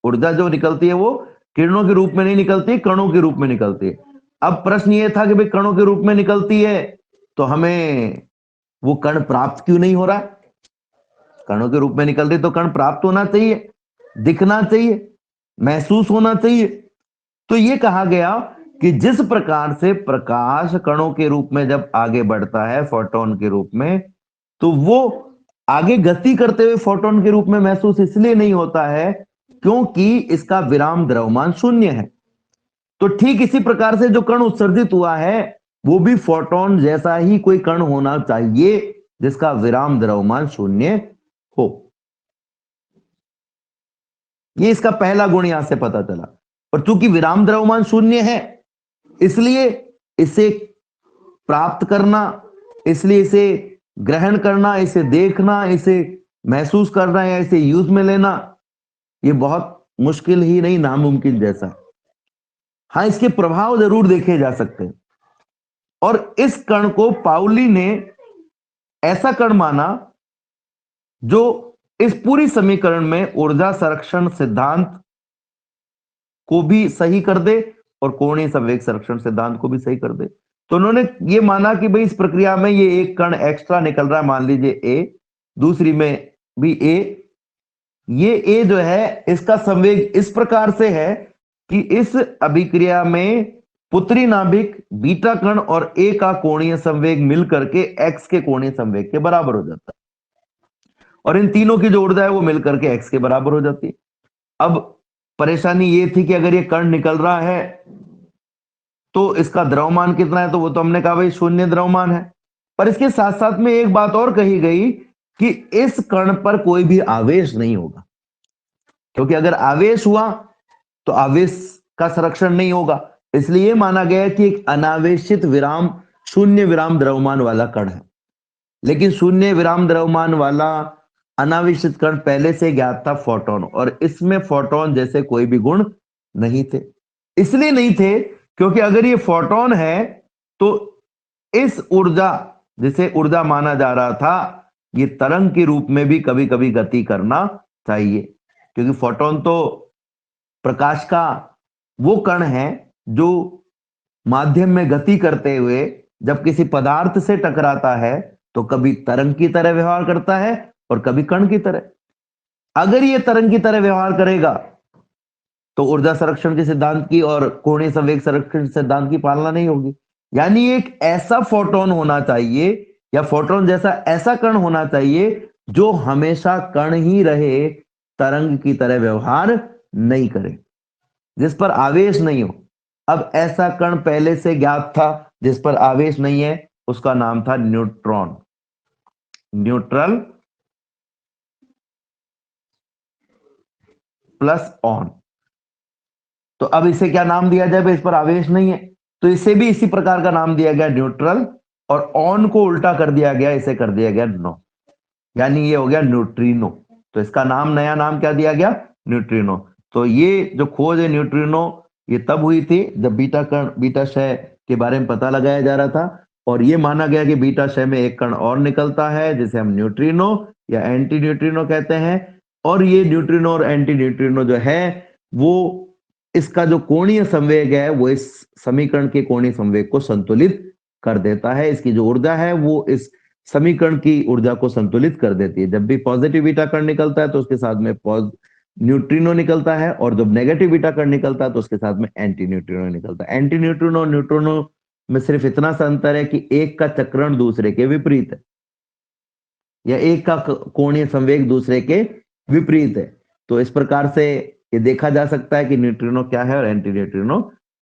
ऊर्जा जो निकलती है वो किरणों के रूप में नहीं निकलती, कणों के रूप में निकलती है। अब प्रश्न ये था कि भाई कणों के रूप में निकलती है तो हमें वो कण प्राप्त क्यों नहीं हो रहा? कणों के रूप में निकल रही तो कण प्राप्त होना चाहिए, दिखना चाहिए, महसूस होना चाहिए। तो ये कहा गया कि जिस प्रकार से प्रकाश कणों के रूप में जब आगे बढ़ता है फोटोन के रूप में, तो वो आगे गति करते हुए फोटोन के रूप में महसूस इसलिए नहीं होता है क्योंकि इसका विराम द्रव्यमान शून्य है। तो ठीक इसी प्रकार से जो कण उत्सर्जित हुआ है वो भी फोटोन जैसा ही कोई कण होना चाहिए जिसका विराम द्रव्यमान शून्य हो। ये इसका पहला गुण यहां से पता चला। और चूंकि विराम द्रव्यमान शून्य है इसलिए इसे प्राप्त करना, इसलिए इसे ग्रहण करना, इसे देखना, इसे महसूस करना या इसे यूज में लेना ये बहुत मुश्किल ही नहीं, नामुमकिन जैसा। हाँ, इसके प्रभाव जरूर देखे जा सकते हैं। और इस कण को पाउली ने ऐसा कण माना जो इस पूरी समीकरण में ऊर्जा संरक्षण सिद्धांत को भी सही कर दे और कोणीय संवेग संरक्षण सिद्धांत को भी सही कर दे। तो उन्होंने ये माना कि भाई इस प्रक्रिया में ये एक कण एक्स्ट्रा निकल रहा है, मान लीजिए ए, दूसरी में भी ए, ये ए जो है इसका संवेग इस प्रकार से है कि इस अभिक्रिया में पुत्री नाभिक बीटा कण और ए का कोणीय संवेग मिलकर के एक्स के कोणीय संवेग के बराबर हो जाता है, और इन तीनों की जो ऊर्जा है वो मिलकर के एक्स के बराबर हो जाती है। अब परेशानी ये थी कि अगर ये कण निकल रहा है तो इसका द्रव्यमान कितना है, तो वो तो हमने कहा भाई शून्य द्रव्यमान है। पर इसके साथ साथ में एक बात और कही गई कि इस कण पर कोई भी आवेश नहीं होगा, क्योंकि अगर आवेश हुआ तो आवेश का संरक्षण नहीं होगा। इसलिए माना गया कि एक अनावेशित विराम, शून्य विराम द्रव्यमान वाला कण है। लेकिन शून्य विराम द्रव्यमान वाला अनावेशित कण पहले से ज्ञात था फोटोन, और इसमें फोटोन जैसे कोई भी गुण नहीं थे। इसलिए नहीं थे क्योंकि अगर ये फोटोन है तो इस ऊर्जा, जिसे ऊर्जा माना जा रहा था, ये तरंग के रूप में भी कभी कभी गति करना चाहिए, क्योंकि फोटोन तो प्रकाश का वो कण है जो माध्यम में गति करते हुए जब किसी पदार्थ से टकराता है तो कभी तरंग की तरह व्यवहार करता है और कभी कण की तरह। अगर ये तरंग की तरह व्यवहार करेगा तो ऊर्जा संरक्षण के सिद्धांत की और कोणीय संवेग संरक्षण सिद्धांत की पालना नहीं होगी। यानी एक ऐसा फोटोन होना चाहिए या फोटोन जैसा ऐसा कण होना चाहिए जो हमेशा कण ही रहे, तरंग की तरह व्यवहार नहीं करे, जिस पर आवेश नहीं हो। अब ऐसा कण पहले से ज्ञात था जिस पर आवेश नहीं है, उसका नाम था न्यूट्रॉन, न्यूट्रल प्लस ऑन। तो अब इसे क्या नाम दिया जाए भाई, इस पर आवेश नहीं है, तो इसे भी इसी प्रकार का नाम दिया गया न्यूट्रल, और ऑन को उल्टा कर दिया गया, इसे कर दिया गया नो, यानी ये हो गया न्यूट्रिनो। तो इसका नाम, नया नाम क्या दिया गया, न्यूट्रिनो। तो ये जो खोज है न्यूट्रिनो, ये तब हुई थी जब बीटा कण, बीटा क्षय के बारे में पता लगाया जा रहा था, और ये माना गया कि बीटा क्षय में एक कण और निकलता है जिसे हम न्यूट्रिनो या एंटी न्यूट्रिनो कहते हैं। और ये न्यूट्रिनो और एंटी न्यूट्रिनो जो है वो, इसका जो कोणीय संवेग है वो इस समीकरण के कोणीय संवेग को संतुलित कर देता है। इसकी जो ऊर्जा है वो इस समीकरण की ऊर्जा को संतुलित कर देती है। जब भी पॉजिटिव बीटा कण निकलता है तो उसके साथ में न्यूट्रिनो निकलता है, और जब नेगेटिव बीटा कण निकलता है तो उसके साथ में एंटी न्यूट्रिनो निकलता है। एंटी न्यूट्रिनो और न्यूट्रिनो में सिर्फ इतना सा अंतर है कि एक का चक्रण दूसरे के विपरीत है, या एक का कोणीय संवेग दूसरे के विपरीत है। तो इस प्रकार से ये देखा जा सकता है कि न्यूट्रिनो क्या है और एंटी न्यूट्रिनो